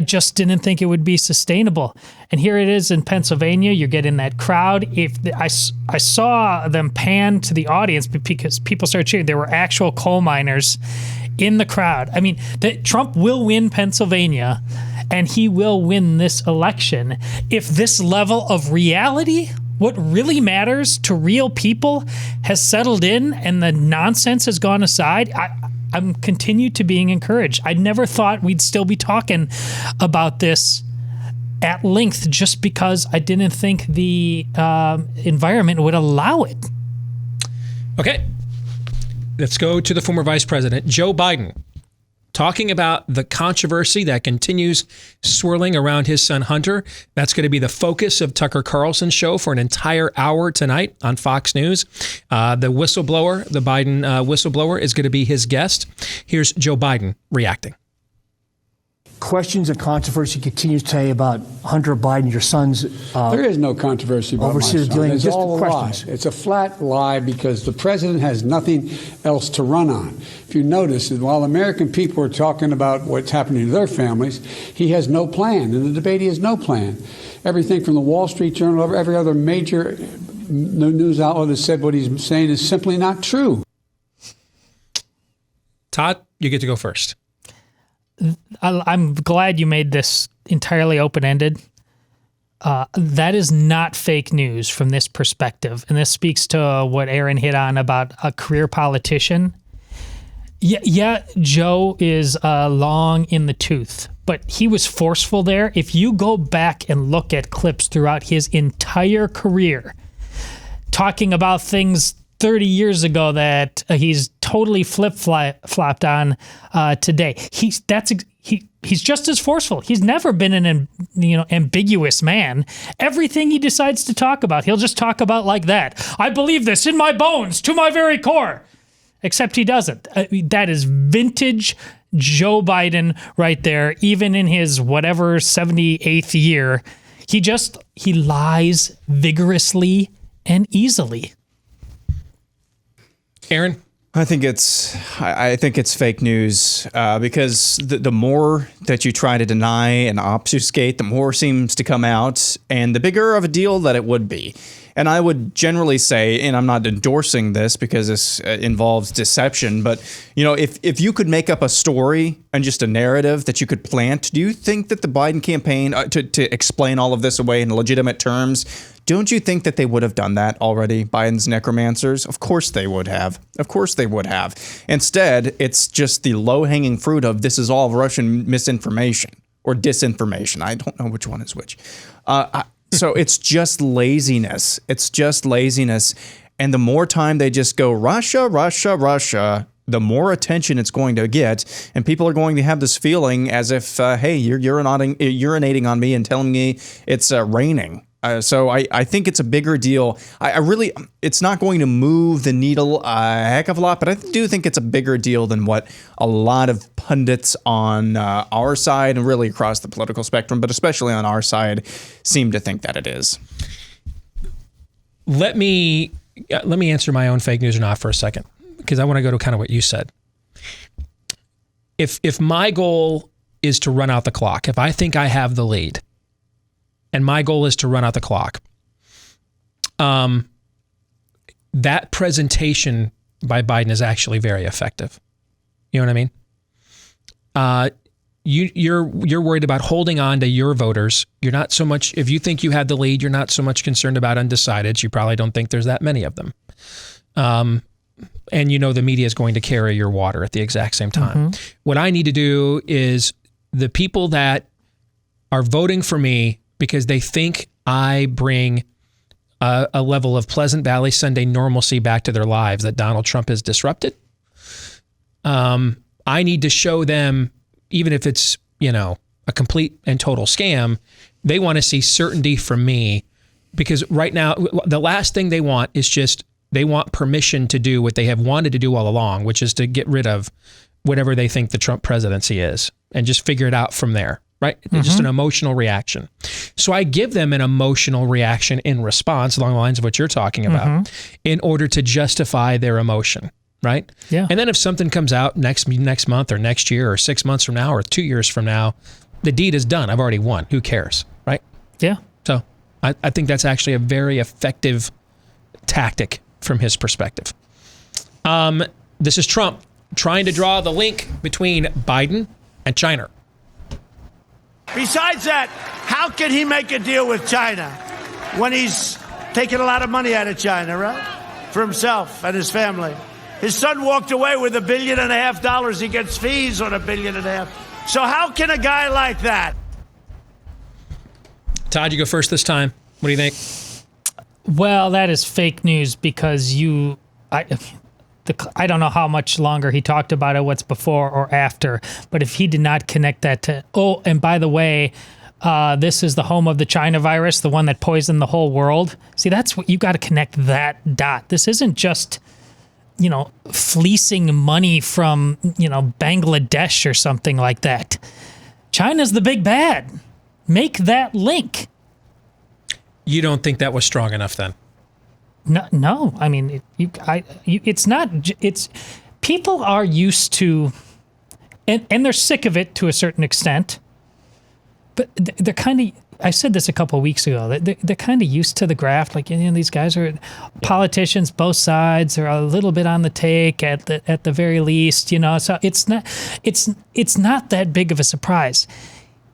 just didn't think it would be sustainable. And here it is in Pennsylvania. You're getting that crowd. I saw them pan to the audience because people started cheering. There were actual coal miners in the crowd. I mean, Trump will win Pennsylvania, and he will win this election if this level of reality, what really matters to real people, has settled in and the nonsense has gone aside. I'm continued to being encouraged. I never thought we'd still be talking about this at length just because I didn't think the environment would allow it. Okay. Let's go to the former vice president, Joe Biden, talking about the controversy that continues swirling around his son Hunter. That's going to be the focus of Tucker Carlson's show for an entire hour tonight on Fox News. The Biden whistleblower, is going to be his guest. Here's Joe Biden reacting. Questions and controversy continues today about Hunter Biden, your son's. There is no controversy about my son. Dealing, just all questions. A lie. It's a flat lie because the president has nothing else to run on. If you notice, while American people are talking about what's happening to their families, he has no plan. In the debate, he has no plan. Everything from the Wall Street Journal, every other major news outlet has said what he's saying is simply not true. Todd, you get to go first. I'm glad you made this entirely open-ended That is not fake news from this perspective. And this speaks to what Aaron hit on about a career politician. Yeah, Joe is long in the tooth, but he was forceful there. If you go back and look at clips throughout his entire career, talking about things 30 years ago that he's totally flip-flopped on today, he's just as forceful. He's never been an ambiguous man. Everything he decides to talk about, he'll just talk about like that. I believe this in my bones, to my very core. Except he doesn't. That is vintage Joe Biden right there. Even in his whatever 78th year, he lies vigorously and easily. Aaron? I think it's fake news because the more that you try to deny and obfuscate, the more seems to come out, and the bigger of a deal that it would be. And I would generally say, and I'm not endorsing this because this involves deception, but if you could make up a story and just a narrative that you could plant, do you think that the Biden campaign, to explain all of this away in legitimate terms, don't you think that they would have done that already, Biden's necromancers? Of course they would have. Of course they would have. Instead, it's just the low-hanging fruit of this is all Russian misinformation or disinformation. I don't know which one is which. So it's just laziness. It's just laziness. And the more time they just go, Russia, Russia, Russia, the more attention it's going to get. And people are going to have this feeling as if, hey, you're urinating on me and telling me it's raining. So I think it's a bigger deal. It's not going to move the needle a heck of a lot, but I do think it's a bigger deal than what a lot of pundits on our side and really across the political spectrum, but especially on our side, seem to think that it is. Let me answer my own fake news or not for a second, because I want to go to kind of what you said. If my goal is to run out the clock, if I think I have the lead, and my goal is to run out the clock, that presentation by Biden is actually very effective. You know what I mean? You're worried about holding on to your voters. You're not so much, if you think you have the lead, you're not so much concerned about undecideds. You probably don't think there's that many of them. And the media is going to carry your water at the exact same time. Mm-hmm. What I need to do is the people that are voting for me because they think I bring a level of Pleasant Valley Sunday normalcy back to their lives that Donald Trump has disrupted. I need to show them, even if it's, a complete and total scam, they want to see certainty from me, because right now, the last thing they want is they want permission to do what they have wanted to do all along, which is to get rid of whatever they think the Trump presidency is and just figure it out from there. Right? Mm-hmm. Just an emotional reaction. So I give them an emotional reaction in response along the lines of what you're talking about in order to justify their emotion. Right? Yeah. And then if something comes out next month or next year or 6 months from now or 2 years from now, the deed is done. I've already won. Who cares? Right? Yeah. So I think that's actually a very effective tactic from his perspective. This is Trump trying to draw the link between Biden and China. Besides that, how can he make a deal with China when he's taking a lot of money out of China, right? For himself and his family. His son walked away with $1.5 billion. He gets fees on $1.5 billion. So how can a guy like that? Todd, you go first this time. What do you think? Well, that is fake news because I don't know how much longer he talked about it, what's before or after, but if he did not connect that to, and by the way, this is the home of the China virus, the one that poisoned the whole world. See, that's what you got to connect that dot. This isn't just, fleecing money from, Bangladesh or something like that. China's the big bad. Make that link. You don't think that was strong enough then? No. I mean, it's not. It's people are used to, and they're sick of it to a certain extent. But they're kind of. I said this a couple of weeks ago. They're kind of used to the graft. Like these guys are politicians, both sides are a little bit on the take at the very least. So it's not that big of a surprise.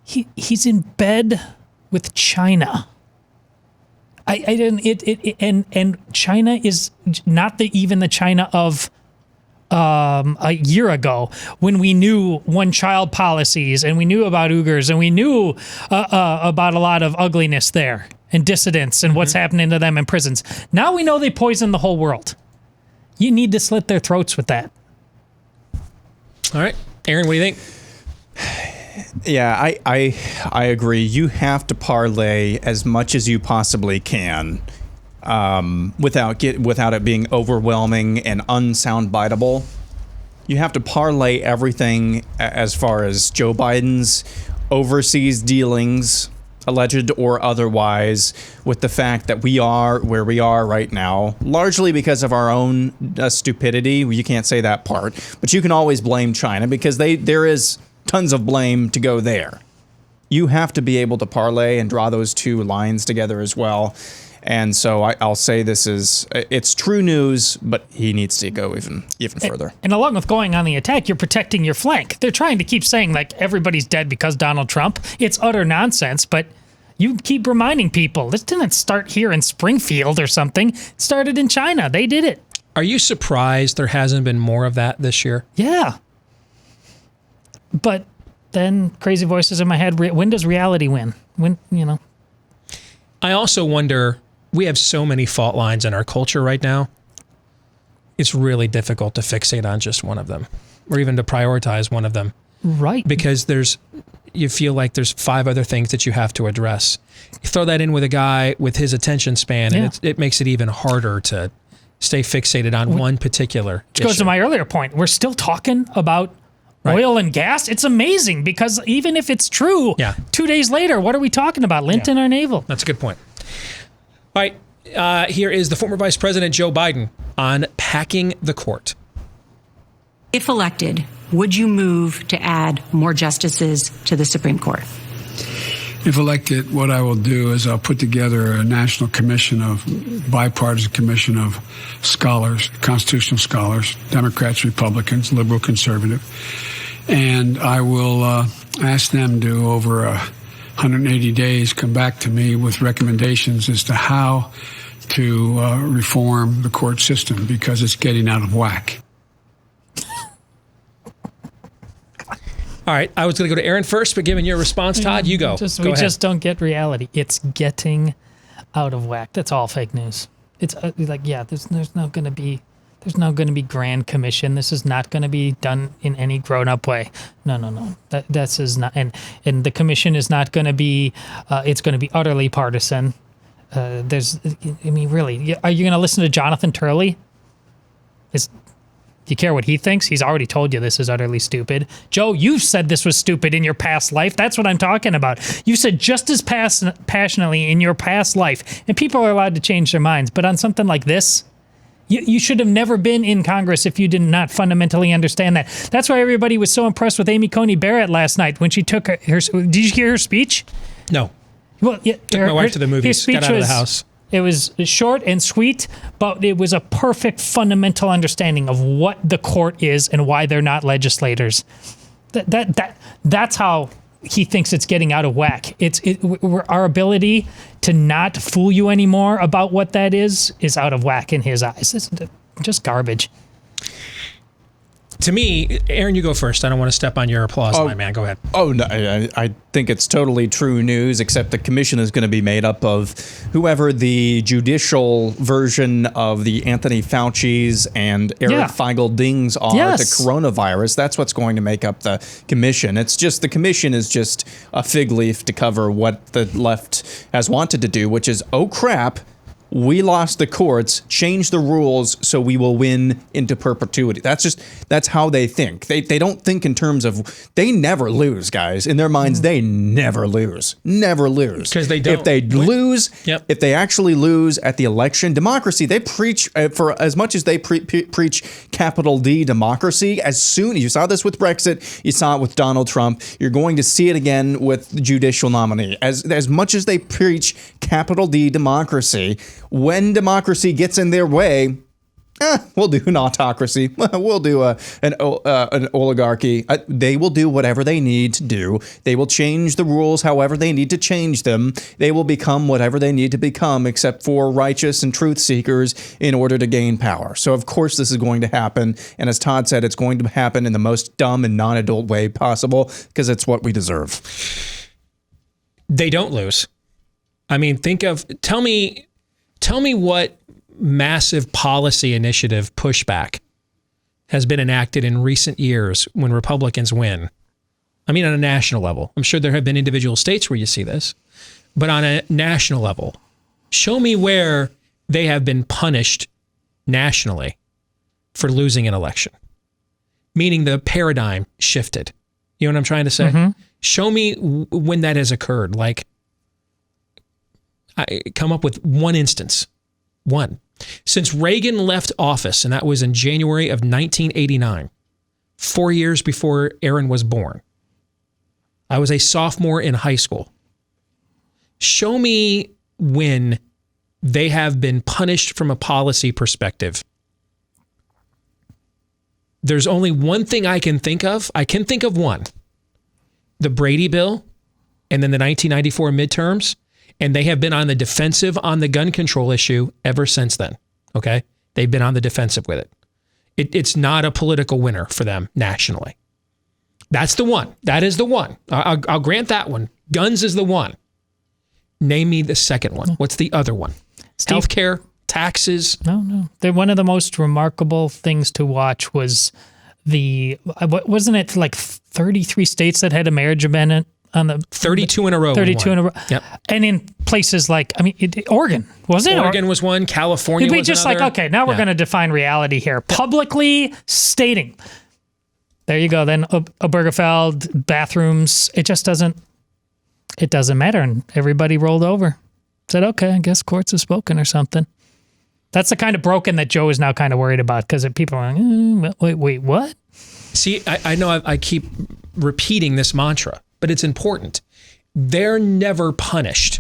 He's in bed with China. I didn't. And China is not even the China of a year ago, when we knew one-child policies and we knew about Uyghurs and we knew about a lot of ugliness there and dissidents and what's happening to them in prisons. Now we know they poison the whole world. You need to slit their throats with that. All right, Aaron, what do you think? Yeah, I agree. You have to parlay as much as you possibly can, without it being overwhelming and unsoundbiteable. You have to parlay everything as far as Joe Biden's overseas dealings, alleged or otherwise, with the fact that we are where we are right now, largely because of our own stupidity. You can't say that part, but you can always blame China, because there is tons of blame to go there. You have to be able to parlay and draw those two lines together as well. And so I'll say it's true news, but he needs to go even further. And along with going on the attack, you're protecting your flank. They're trying to keep saying, like, everybody's dead because Donald Trump. It's utter nonsense, but you keep reminding people, this didn't start here in Springfield or something. It started in China. They did it. Are you surprised there hasn't been more of that this year? Yeah. But then crazy voices in my head, when does reality win? When, I also wonder, we have so many fault lines in our culture right now. It's really difficult to fixate on just one of them, or even to prioritize one of them. Right. Because you feel like there's 5 other things that you have to address. You throw that in with a guy with his attention span, and it makes it even harder to stay fixated on one particular issue. Which goes to my earlier point. We're still talking about oil and gas. It's amazing, because even if it's true, 2 days later, what are we talking about? Lint in our navel. That's a good point. All right, here is the former Vice President Joe Biden on packing the court. If elected, would you move to add more justices to the Supreme Court? If elected, what I will do is I'll put together a national commission bipartisan commission of scholars, constitutional scholars, Democrats, Republicans, liberal, conservative, and I will ask them to, over 180 days, come back to me with recommendations as to how to reform the court system, because it's getting out of whack. All right, I was going to go to Aaron first, but given your response, Todd, you go. We just don't get reality. It's getting out of whack. That's all fake news. It's there's not going to be grand commission. This is not going to be done in any grown-up way. No. This is not, and the commission is not going to be. It's going to be utterly partisan. Really, are you going to listen to Jonathan Turley? Do you care what he thinks? He's already told you this is utterly stupid. Joe, you've said this was stupid in your past life. That's what I'm talking about. You said just as passionately in your past life, and people are allowed to change their minds. But on something like this, you should have never been in Congress if you did not fundamentally understand that. That's why everybody was so impressed with Amy Coney Barrett last night when she took her. Did you hear her speech? No. Well, took my wife to the movies. Got out of the house. It was short and sweet, but it was a perfect fundamental understanding of what the court is and why they're not legislators. That's how he thinks it's getting out of whack. Our ability to not fool you anymore about what that is out of whack in his eyes. It's just garbage. To me, Aaron, you go first. I don't want to step on your applause, my man. Go ahead. Oh, no, I think it's totally true news, except the commission is going to be made up of whoever the judicial version of the Anthony Fauci's and Eric Feigl-Dings are, the coronavirus. That's what's going to make up the commission. It's just the commission is just a fig leaf to cover what the left has wanted to do, which is, oh, crap. We lost the courts, change the rules so we will win into perpetuity. That's how they think. They don't think in terms of, they never lose, guys. In their minds, they never lose. Never lose. Because they don't. If they lose, if they actually lose at the election, democracy, they preach, for as much as they preach capital D democracy, as soon, you saw this with Brexit, you saw it with Donald Trump, you're going to see it again with the judicial nominee. As much as they preach capital D democracy, when democracy gets in their way, we'll do an autocracy. We'll do an oligarchy. They will do whatever they need to do. They will change the rules however they need to change them. They will become whatever they need to become, except for righteous and truth seekers in order to gain power. So, of course, this is going to happen. And as Todd said, it's going to happen in the most dumb and non-adult way possible because it's what we deserve. They don't lose. I mean, tell me what massive policy initiative pushback has been enacted in recent years when Republicans win. I mean, on a national level. I'm sure there have been individual states where you see this, but on a national level, show me where they have been punished nationally for losing an election, meaning the paradigm shifted. You know what I'm trying to say? Mm-hmm. Show me when that has occurred. Like, I come up with one instance. One. Since Reagan left office, and that was in January of 1989, 4 years before Aaron was born. I was a sophomore in high school. Show me when they have been punished from a policy perspective. There's only one thing I can think of. I can think of one. The Brady bill and then the 1994 midterms. And they have been on the defensive on the gun control issue ever since then. Okay? They've been on the defensive with it. It's not a political winner for them nationally. That's the one. That is the one. I'll grant that one. Guns is the one. Name me the second one. What's the other one? Healthcare, taxes. No. One of the most remarkable things to watch was wasn't it like 33 states that had a marriage amendment? On the 32 in a row. 32 in a row. Yep. And in places like, Oregon, wasn't it? Oregon was one. California was You'd be just another. like, okay, now we're going to define reality here. Publicly stating. There you go. Then Obergefell, bathrooms. It just doesn't matter. And everybody rolled over. Said, okay, I guess courts have spoken or something. That's the kind of broken that Joe is now kind of worried about because people are like, wait, what? See, I know I keep repeating this mantra, but it's important. They're never punished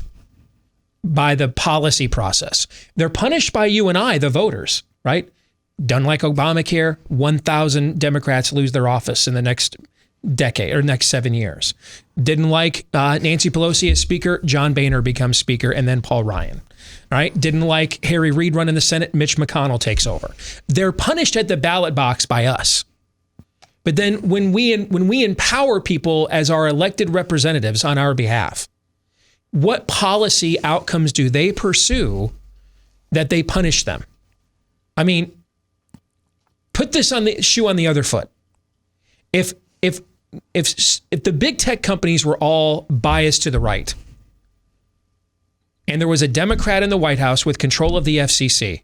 by the policy process. They're punished by you and I, the voters, right? Done like Obamacare, 1,000 Democrats lose their office in the next decade or next 7 years. Didn't like Nancy Pelosi as Speaker, John Boehner becomes Speaker, and then Paul Ryan. Right? Didn't like Harry Reid run in the Senate, Mitch McConnell takes over. They're punished at the ballot box by us. But then when we empower people as our elected representatives on our behalf, what policy outcomes do they pursue that they punish them? I mean, put this on the shoe on the other foot. If the big tech companies were all biased to the right, and there was a Democrat in the White House with control of the FCC,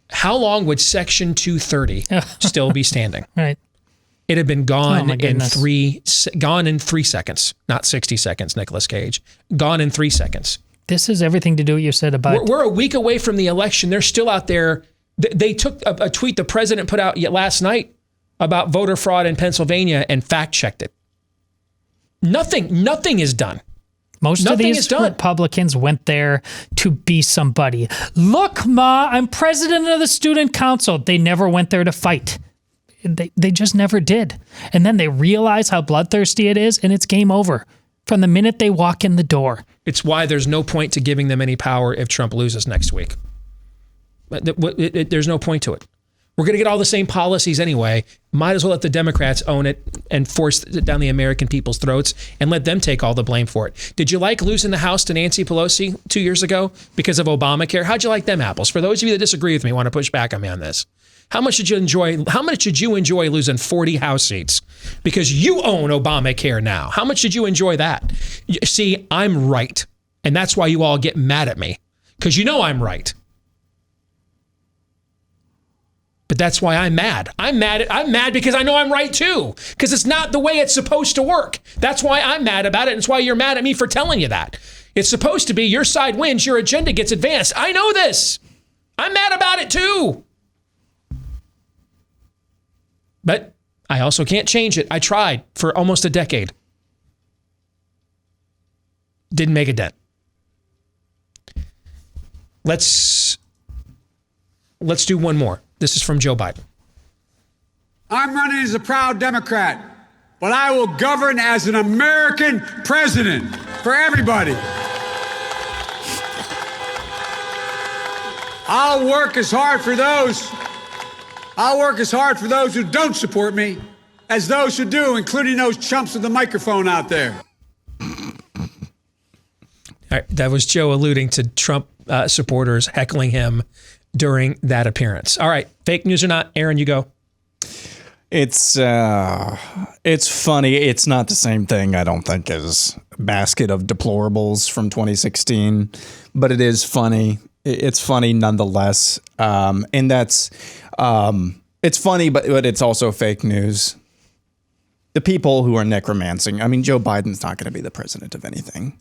how long would Section 230 still be standing? Right. It had been gone in 3 seconds, not 60 seconds, Nicolas Cage. Gone in 3 seconds. This is everything to do what you said about... We're a week away from the election. They're still out there. They took a tweet the president put out last night about voter fraud in Pennsylvania and fact-checked it. Nothing is done. Most of these Republicans went there to be somebody. Look, Ma, I'm president of the student council. They never went there to fight. They just never did. And then they realize how bloodthirsty it is, and it's game over from the minute they walk in the door. It's why there's no point to giving them any power if Trump loses next week. There's no point to it. We're going to get all the same policies anyway. Might as well let the Democrats own it and force it down the American people's throats and let them take all the blame for it. Did you like losing the House to Nancy Pelosi 2 years ago because of Obamacare? How'd you like them apples? For those of you that disagree with me, want to push back on me on this. How much did you enjoy losing 40 House seats because you own Obamacare now? How much did you enjoy that? See, I'm right. And that's why you all get mad at me, because you know I'm right. But that's why I'm mad. I'm mad because I know I'm right too, because it's not the way it's supposed to work. That's why I'm mad about it. And it's why you're mad at me for telling you that. It's supposed to be your side wins, your agenda gets advanced. I know this. I'm mad about it too. But I also can't change it. I tried for almost a decade. Didn't make a dent. Let's let's do one more. This is from Joe Biden. I'm running as a proud Democrat, but I will govern as an American president for everybody. I'll work as hard for those who don't support me as those who do, including those chumps with the microphone out there. All right, that was Joe alluding to Trump supporters heckling him during that appearance. All right, fake news or not, Aaron, you go. It's funny. It's not the same thing, I don't think, as Basket of Deplorables from 2016, but it is funny. It's funny nonetheless. And that's, it's funny, but it's also fake news. The people who are necromancing, I mean, Joe Biden's not going to be the president of anything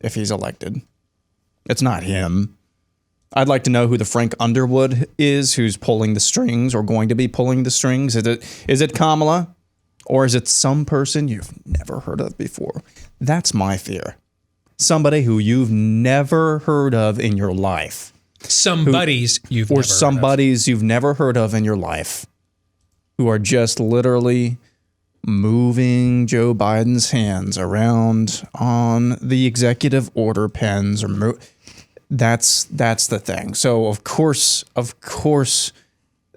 if he's elected. It's not him. I'd like to know who the Frank Underwood is, who's pulling the strings or going to be pulling the strings. Is it Kamala, or is it some person you've never heard of before? That's my fear. Somebody who you've never heard of in your life. Somebody's you've never heard of in your life, who are just literally moving Joe Biden's hands around on the executive order pens or that's the thing. So of course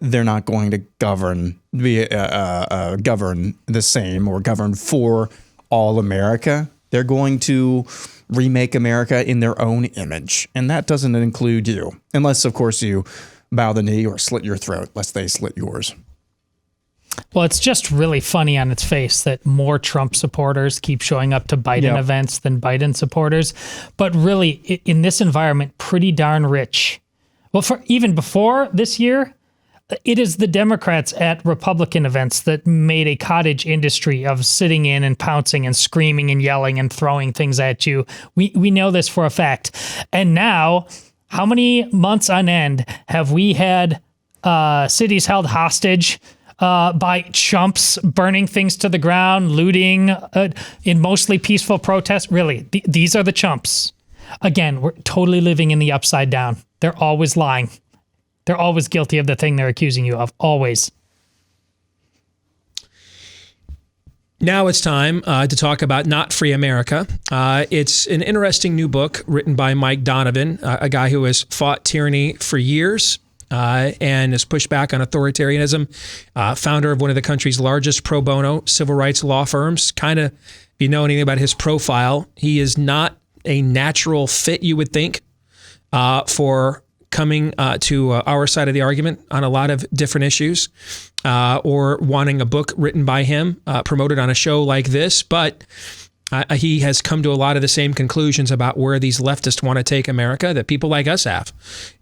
they're not going to govern the same or govern for all America. They're going to remake America in their own image, and that doesn't include you, unless of course you bow the knee or slit your throat, lest they slit yours. Well, it's just really funny on its face that more Trump supporters keep showing up to Biden events than Biden supporters. But really, in this environment, pretty darn rich. Well, for even before this year, it is the Democrats at Republican events that made a cottage industry of sitting in and pouncing and screaming and yelling and throwing things at you. We know this for a fact. And now, how many months on end have we had cities held hostage by chumps burning things to the ground, looting in mostly peaceful protests? Really, these are the chumps. Again, we're totally living in the upside down. They're always lying. They're always guilty of the thing they're accusing you of. Always. Now it's time to talk about Not Free America. It's an interesting new book written by Mike Donovan, a guy who has fought tyranny for years and has pushed back on authoritarianism, founder of one of the country's largest pro bono civil rights law firms. Kind of, if you know anything about his profile, he is not a natural fit, you would think, for coming to our side of the argument on a lot of different issues, or wanting a book written by him, promoted on a show like this. But he has come to a lot of the same conclusions about where these leftists want to take America that people like us have.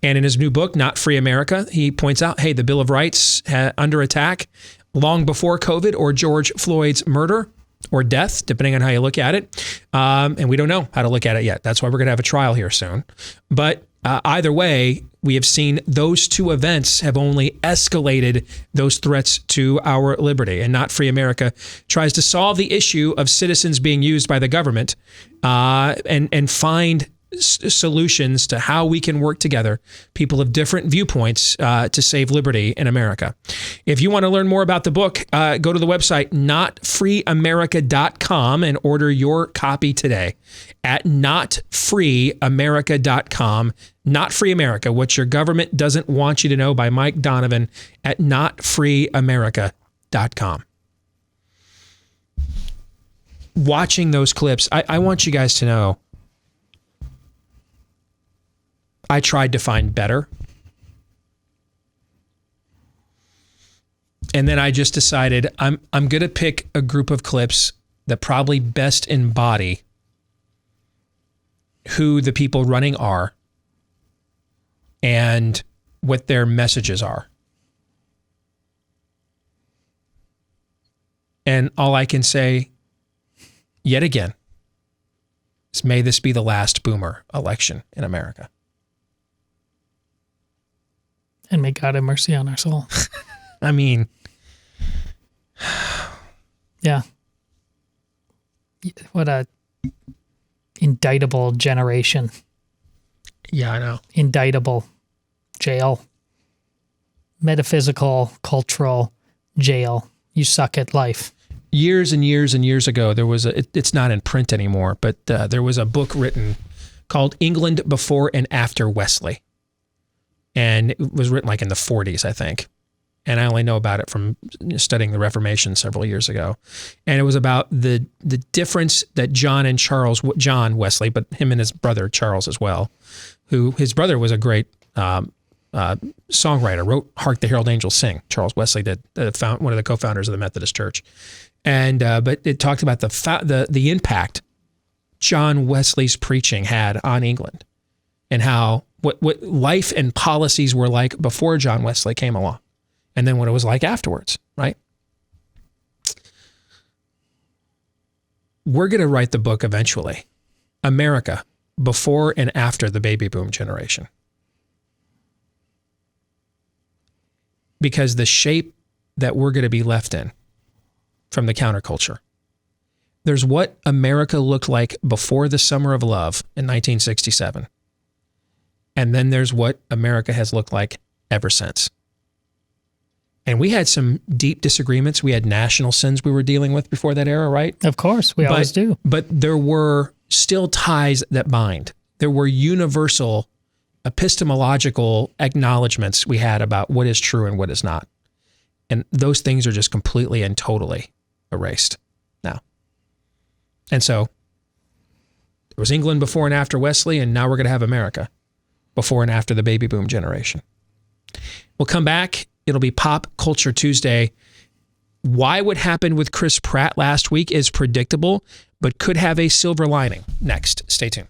And in his new book, Not Free America, he points out, hey, the Bill of Rights under attack long before COVID or George Floyd's murder or death, depending on how you look at it. And we don't know how to look at it yet. That's why we're going to have a trial here soon. But either way, we have seen those two events have only escalated those threats to our liberty. And Not Free America tries to solve the issue of citizens being used by the government and find solutions to how we can work together, people of different viewpoints, to save liberty in America. If you want to learn more about the book, go to the website notfreeamerica.com and order your copy today at notfreeamerica.com. Not Free America, What Your Government Doesn't Want You to Know by Mike Donovan at notfreeamerica.com. Watching those clips, I want you guys to know I tried to find better. And then I just decided I'm going to pick a group of clips that probably best embody who the people running are and what their messages are. And all I can say, yet again, is may this be the last boomer election in America. And may God have mercy on our soul. I mean, yeah. What a indictable generation. Yeah, I know. Indictable jail. metaphysical, cultural jail. You suck at life. Years and years and years ago, there was it's not in print anymore, but there was a book written called England Before and After Wesley. And it was written like in the 40s, I think. And I only know about it from studying the Reformation several years ago. And it was about the difference that John Wesley, but him and his brother Charles as well, who his brother was a great songwriter, wrote "Hark the Herald Angels Sing." Charles Wesley did, one of the co-founders of the Methodist Church. And but it talked about the impact John Wesley's preaching had on England, and how what life and policies were like before John Wesley came along, and then what it was like afterwards, right? We're going to write the book eventually, America Before and After the Baby Boom Generation. Because the shape that we're going to be left in from the counterculture. There's what America looked like before the Summer of Love in 1967. And then there's what America has looked like ever since. And we had some deep disagreements. We had national sins we were dealing with before that era, right? Of course, we always do. But there were still ties that bind. There were universal epistemological acknowledgments we had about what is true and what is not. And those things are just completely and totally erased now. And so there was England before and after Wesley, and now we're going to have America before and after the baby boom generation. We'll come back. It'll be Pop Culture Tuesday. Why what happened with Chris Pratt last week is predictable, but could have a silver lining. Next, stay tuned.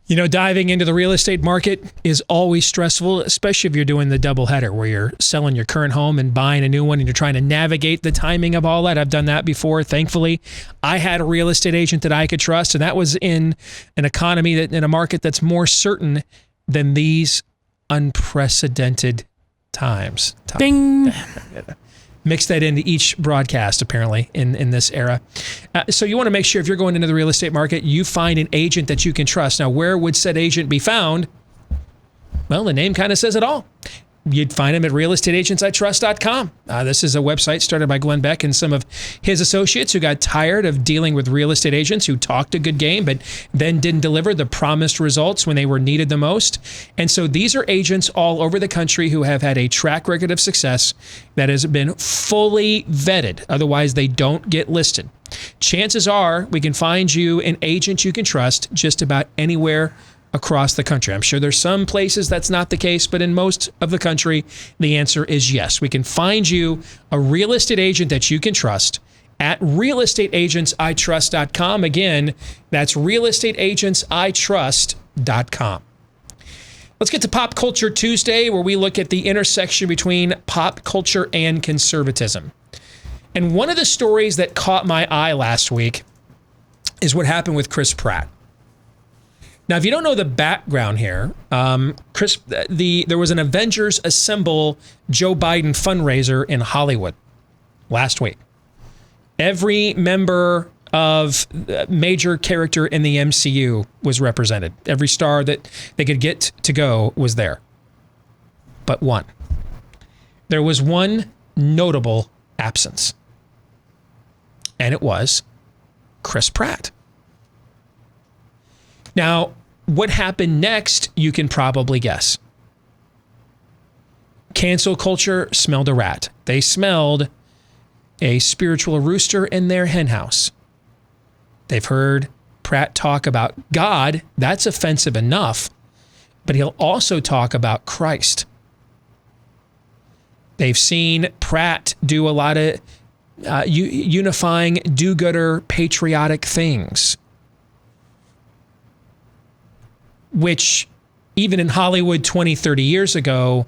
You know, diving into the real estate market is always stressful, especially if you're doing the doubleheader where you're selling your current home and buying a new one and you're trying to navigate the timing of all that. I've done that before. Thankfully, I had a real estate agent that I could trust, and that was in an economy, in a market that's more certain than these unprecedented times. Bing! Mix that into each broadcast, apparently, in this era. So you want to make sure if you're going into the real estate market, you find an agent that you can trust. Now, where would said agent be found? Well, the name kind of says it all. You'd find him at realestateagentsitrust.com. This is a website started by Glenn Beck and some of his associates who got tired of dealing with real estate agents who talked a good game but then didn't deliver the promised results when they were needed the most. And so these are agents all over the country who have had a track record of success that has been fully vetted. Otherwise, they don't get listed. Chances are we can find you an agent you can trust just about anywhere across the country. I'm sure there's some places that's not the case, but in most of the country, the answer is yes. We can find you a real estate agent that you can trust at realestateagentsitrust.com. Again, that's realestateagentsitrust.com. Let's get to Pop Culture Tuesday, where we look at the intersection between pop culture and conservatism. And one of the stories that caught my eye last week is what happened with Chris Pratt. Now, if you don't know the background here, there was an Avengers Assemble Joe Biden fundraiser in Hollywood last week. Every member of major character in the MCU was represented. Every star that they could get to go was there. But one. There was one notable absence. And it was Chris Pratt. Now, what happened next, you can probably guess. Cancel culture smelled a rat. They smelled a spiritual rooster in their henhouse. They've heard Pratt talk about God. That's offensive enough. But he'll also talk about Christ. They've seen Pratt do a lot of unifying, do-gooder, patriotic things. Which even in Hollywood 20, 30 years ago,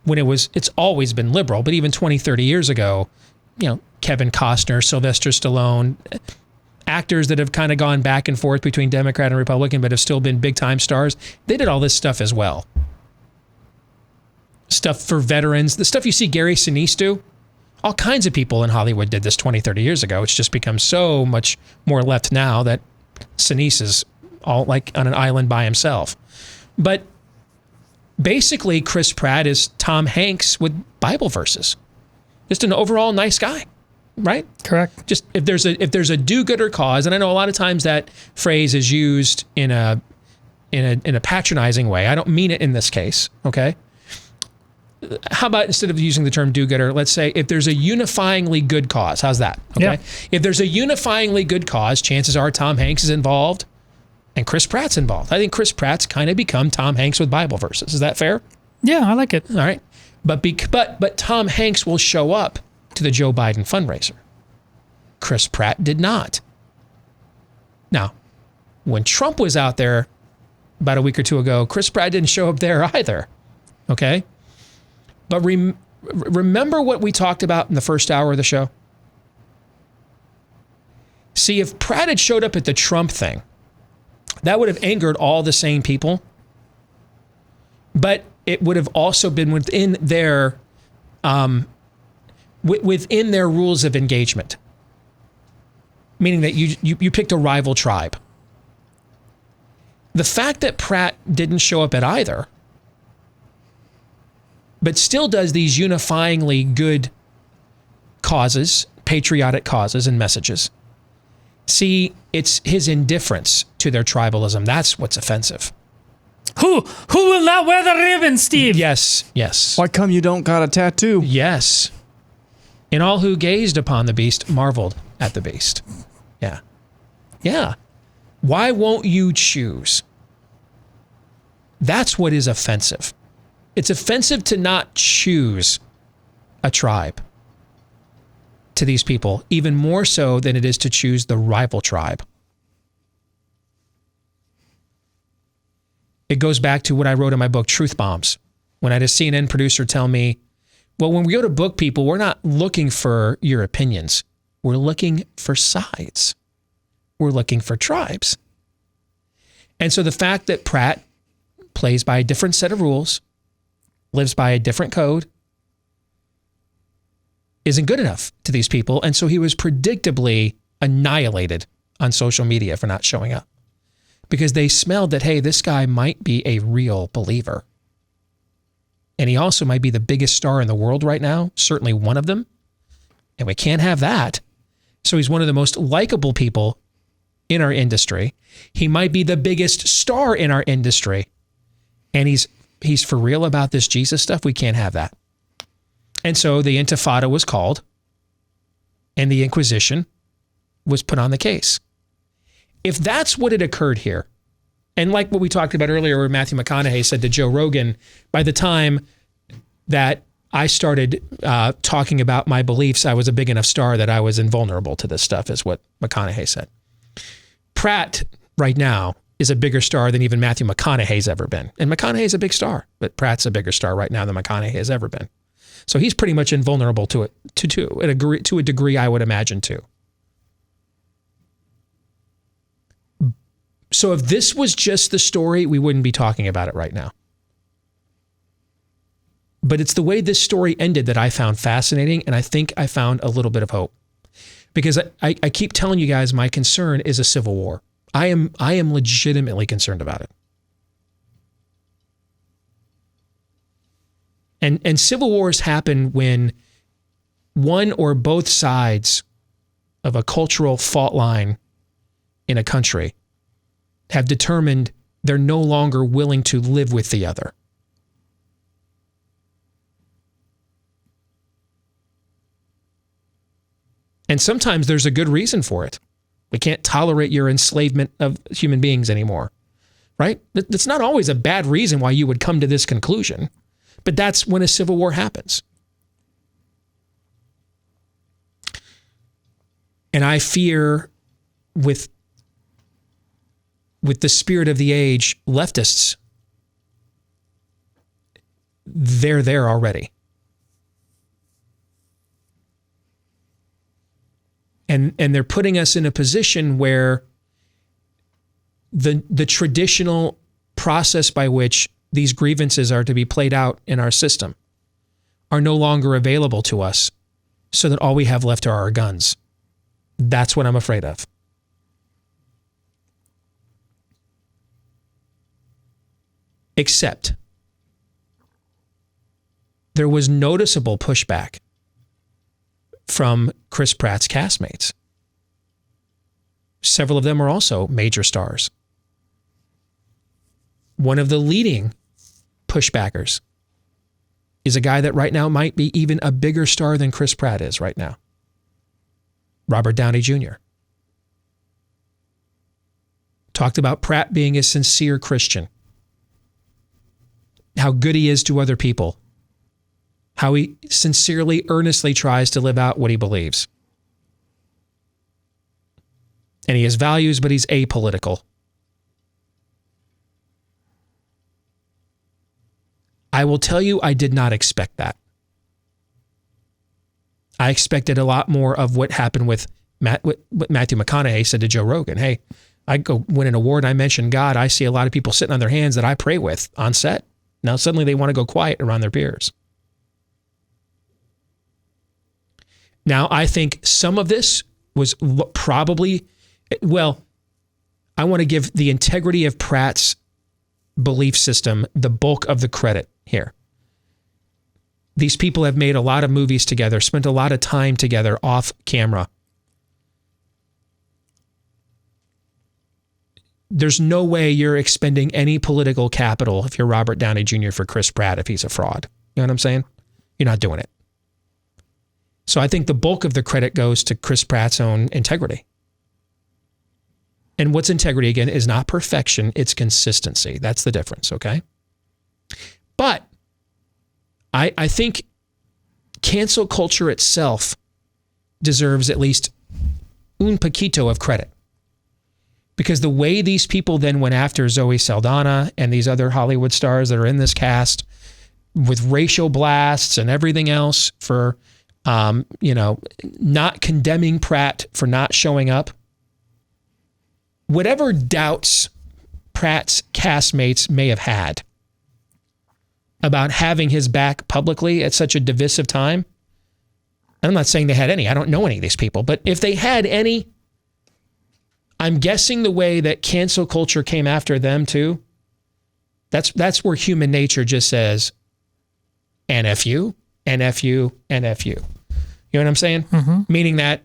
when it's always been liberal, but even 20, 30 years ago, Kevin Costner, Sylvester Stallone, actors that have kind of gone back and forth between Democrat and Republican, but have still been big time stars, they did all this stuff as well. Stuff for veterans, the stuff you see Gary Sinise do, all kinds of people in Hollywood did this 20, 30 years ago. It's just become so much more left now that Sinise is all like on an island by himself. But basically, Chris Pratt is Tom Hanks with Bible verses. Just an overall nice guy, right? Correct. Just if there's a do-gooder cause, and I know a lot of times that phrase is used in a patronizing way. I don't mean it in this case, okay? How about instead of using the term do-gooder, let's say if there's a unifyingly good cause. How's that? Okay. Yeah. If there's a unifyingly good cause, chances are Tom Hanks is involved and Chris Pratt's involved. I think Chris Pratt's kind of become Tom Hanks with Bible verses. Is that fair? Yeah, I like it. All right. But Tom Hanks will show up to the Joe Biden fundraiser. Chris Pratt did not. Now, when Trump was out there about a week or two ago, Chris Pratt didn't show up there either. Okay? But remember what we talked about in the first hour of the show? See, if Pratt had showed up at the Trump thing, that would have angered all the same people. But it would have also been within their rules of engagement. Meaning that you picked a rival tribe. The fact that Pratt didn't show up at either, but still does these unifyingly good causes, patriotic causes and messages. See, it's his indifference to their tribalism. That's what's offensive. Who will not wear the ribbon, Steve? Yes. Why come you don't got a tattoo? Yes. And all who gazed upon the beast marveled at the beast. Yeah. Yeah. Why won't you choose? That's what is offensive. It's offensive to not choose a tribe to these people, even more so than it is to choose the rival tribe. It goes back to what I wrote in my book, Truth Bombs, when I had a CNN producer tell me, well, when we go to book people, we're not looking for your opinions. We're looking for sides. We're looking for tribes. And so the fact that Pratt plays by a different set of rules, lives by a different code, isn't good enough to these people. And so he was predictably annihilated on social media for not showing up. Because they smelled that, hey, this guy might be a real believer. And he also might be the biggest star in the world right now, certainly one of them. And we can't have that. So he's one of the most likable people in our industry. He might be the biggest star in our industry. And he's for real about this Jesus stuff. We can't have that. And so the Intifada was called and the Inquisition was put on the case. If that's what had occurred here, and like what we talked about earlier where Matthew McConaughey said to Joe Rogan, by the time that I started talking about my beliefs, I was a big enough star that I was invulnerable to this stuff, is what McConaughey said. Pratt right now is a bigger star than even Matthew McConaughey's ever been. And McConaughey's a big star, but Pratt's a bigger star right now than McConaughey has ever been. So he's pretty much invulnerable to it, to a degree I would imagine too. So if this was just the story, we wouldn't be talking about it right now. But it's the way this story ended that I found fascinating, and I think I found a little bit of hope. Because I keep telling you guys my concern is a civil war. I am legitimately concerned about it. And civil wars happen when one or both sides of a cultural fault line in a country have determined they're no longer willing to live with the other. And sometimes there's a good reason for it. We can't tolerate your enslavement of human beings anymore, right? That's not always a bad reason why you would come to this conclusion, but that's when a civil war happens. And I fear with the spirit of the age, leftists, they're there already. And they're putting us in a position where the traditional process by which these grievances are to be played out in our system are no longer available to us, so that all we have left are our guns. That's what I'm afraid of. Except there was noticeable pushback from Chris Pratt's castmates. Several of them are also major stars. One of the leading pushbackers is a guy that right now might be even a bigger star than Chris Pratt is right now. Robert Downey Jr. Talked about Pratt being a sincere Christian. How good he is to other people. How he sincerely, earnestly tries to live out what he believes. And he has values, but he's apolitical. I will tell you, I did not expect that. I expected a lot more of what happened with what Matthew McConaughey said to Joe Rogan. Hey, I go win an award and I mention God. I see a lot of people sitting on their hands that I pray with on set. Now suddenly they want to go quiet around their peers. Now, I think some of this was probably, well, I want to give the integrity of Pratt's belief system the bulk of the credit here. These people have made a lot of movies together, spent a lot of time together off camera. There's no way you're expending any political capital if you're Robert Downey Jr. for Chris Pratt if he's a fraud. You know what I'm saying? You're not doing it. So I think the bulk of the credit goes to Chris Pratt's own integrity. And what's integrity, again, is not perfection, it's consistency. That's the difference, okay? But I think cancel culture itself deserves at least un poquito of credit. Because the way these people then went after Zoe Saldana and these other Hollywood stars that are in this cast with racial blasts and everything else for, not condemning Pratt for not showing up. Whatever doubts Pratt's castmates may have had about having his back publicly at such a divisive time, I'm not saying they had any. I don't know any of these people. But if they had any, I'm guessing the way that cancel culture came after them too, that's where human nature just says, NFU, NFU, NFU. You know what I'm saying? Mm-hmm. Meaning that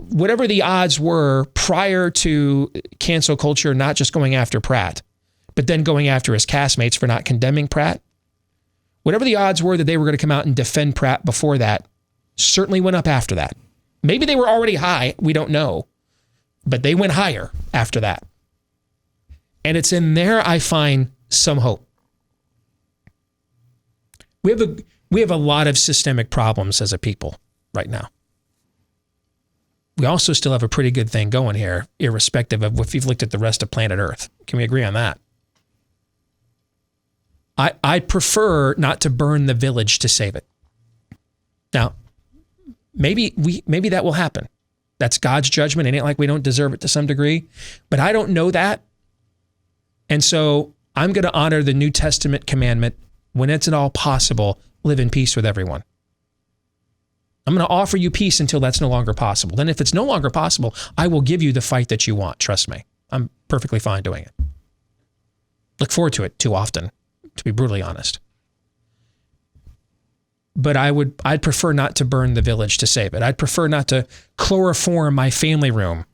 whatever the odds were prior to cancel culture not just going after Pratt, but then going after his castmates for not condemning Pratt, whatever the odds were that they were going to come out and defend Pratt before that, certainly went up after that. Maybe they were already high, we don't know, but they went higher after that. And it's in there I find some hope. We have a lot of systemic problems as a people right now. We also still have a pretty good thing going here, irrespective of if you've looked at the rest of planet Earth. Can we agree on that? I prefer not to burn the village to save it. Now, maybe that will happen. That's God's judgment. It ain't like we don't deserve it to some degree, but I don't know that. And so I'm going to honor the New Testament commandment when it's at all possible, live in peace with everyone. I'm going to offer you peace until that's no longer possible. Then if it's no longer possible, I will give you the fight that you want. Trust me. I'm perfectly fine doing it. Look forward to it too often, to be brutally honest. But I'd prefer not to burn the village to save it. I'd prefer not to chloroform my family room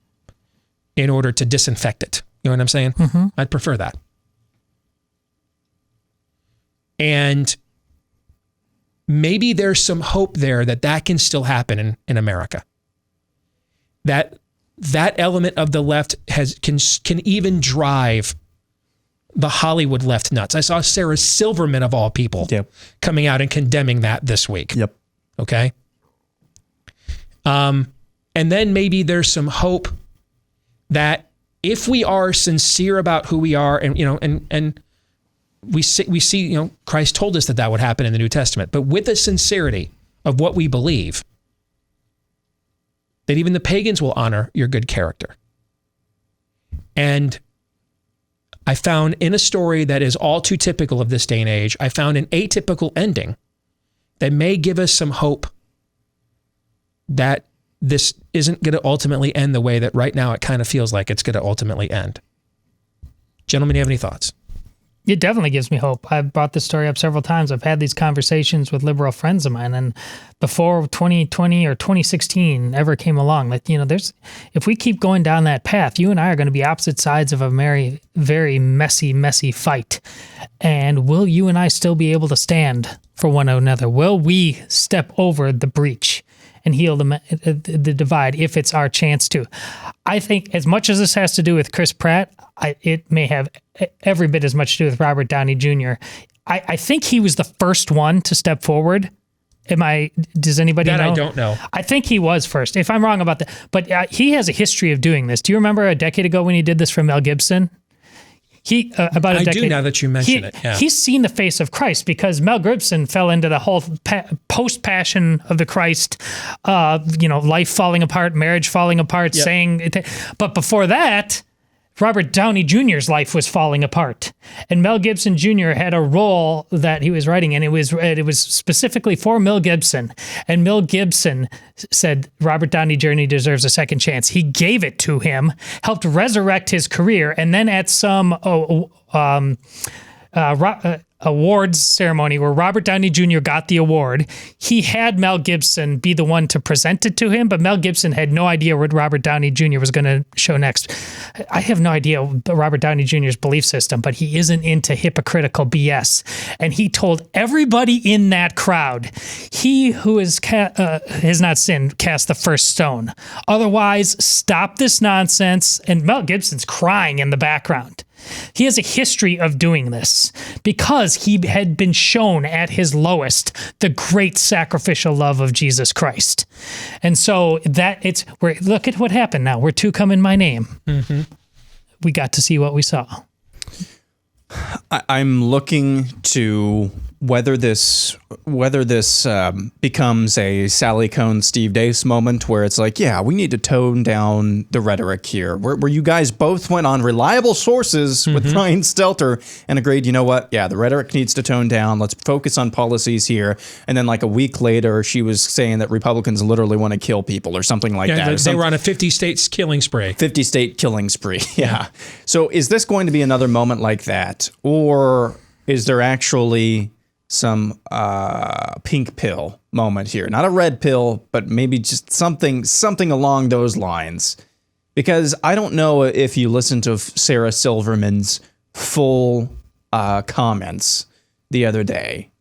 in order to disinfect it. You know what I'm saying? Mm-hmm. I'd prefer that. And maybe there's some hope there that can still happen in America. That element of the left can even drive the Hollywood left nuts. I saw Sarah Silverman, of all people, coming out and condemning that this week. Yep. Okay. And then maybe there's some hope that if we are sincere about who we are, and we see, Christ told us that would happen in the New Testament, but with the sincerity of what we believe, that even the pagans will honor your good character. And I found in a story that is all too typical of this day and age, I found an atypical ending that may give us some hope that this isn't going to ultimately end the way that right now it kind of feels like it's going to ultimately end. Gentlemen, do you have any thoughts? It definitely gives me hope. I've brought this story up several times. I've had these conversations with liberal friends of mine, and before 2020 or 2016 ever came along, that if we keep going down that path, you and I are going to be opposite sides of a very, very messy fight. And will you and I still be able to stand for one another? Will we step over the breach and heal the divide if it's our chance to? I think as much as this has to do with Chris Pratt, it may have every bit as much to do with Robert Downey Jr. I think he was the first one to step forward. Does anybody know? That I don't know. I think he was first, if I'm wrong about that. But he has a history of doing this. Do you remember a decade ago when he did this for Mel Gibson? I do now that you mention it. Yeah. He's seen the face of Christ because Mel Gibson fell into the whole post-passion of the Christ, life falling apart, marriage falling apart, but before that, Robert Downey Jr.'s life was falling apart, and Mel Gibson Jr. had a role that he was writing, and it was specifically for Mel Gibson. And Mel Gibson said Robert Downey Jr. deserves a second chance. He gave it to him, helped resurrect his career, and then at some awards ceremony where Robert Downey Jr. got the award, he had Mel Gibson be the one to present it to him, but Mel Gibson had no idea what Robert Downey Jr. was going to show next. I have no idea Robert Downey Jr.'s belief system, but he isn't into hypocritical BS. And he told everybody in that crowd, he who has not sinned, cast the first stone. Otherwise, stop this nonsense. And Mel Gibson's crying in the background. He has a history of doing this because he had been shown at his lowest the great sacrificial love of Jesus Christ. And so look at what happened now. Where two come in my name. Mm-hmm. We got to see what we saw. I'm looking to whether this becomes a Sally Cohn, Steve Deace moment where it's like, yeah, we need to tone down the rhetoric here, where you guys both went on reliable sources with Ryan Stelter and agreed, you know what, yeah, the rhetoric needs to tone down. Let's focus on policies here. And then like a week later, she was saying that Republicans literally want to kill people or something like that. They were on a 50-state killing spree. 50-state killing spree, yeah. So is this going to be another moment like that? Or is there actually some pink pill moment here? Not a red pill, but maybe just something along those lines. Because I don't know if you listened to Sarah Silverman's full comments the other day.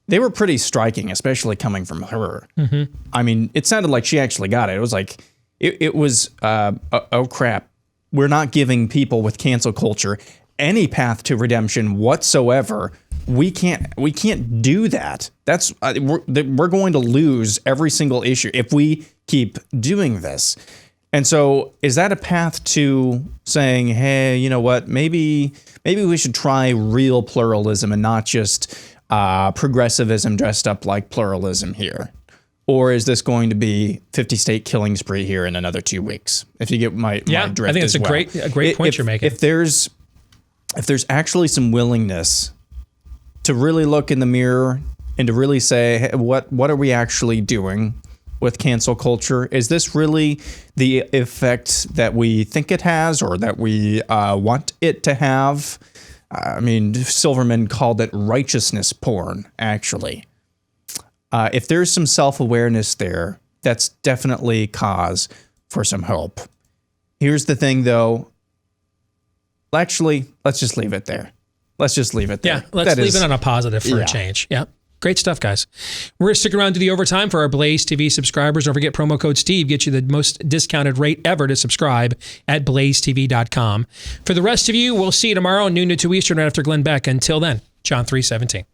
They were pretty striking, especially coming from her. Mm-hmm. I mean, it sounded like she actually got it. It was like, it was, oh crap, we're not giving people with cancel culture any path to redemption whatsoever. We can't do that. That's we're going to lose every single issue if we keep doing this. And so is that a path to saying, hey, you know what, maybe we should try real pluralism and not just progressivism dressed up like pluralism here? Or is this going to be 50-state killing spree here in another 2 weeks? If you get my drift. I think it's a great point you're making. If there's actually some willingness to really look in the mirror and to really say, hey, what are we actually doing with cancel culture? Is this really the effect that we think it has or that we want it to have? I mean, Silverman called it righteousness porn, actually. If there's some self-awareness there, that's definitely cause for some hope. Here's the thing, though. Actually, let's just leave it there. Yeah, let's leave it on a positive for a change. Yeah. Great stuff, guys. We're going to stick around to the overtime for our Blaze TV subscribers. Don't forget promo code Steve gets you the most discounted rate ever to subscribe at blazetv.com. For the rest of you, we'll see you tomorrow, noon to 2 Eastern, right after Glenn Beck. Until then, John 3:17.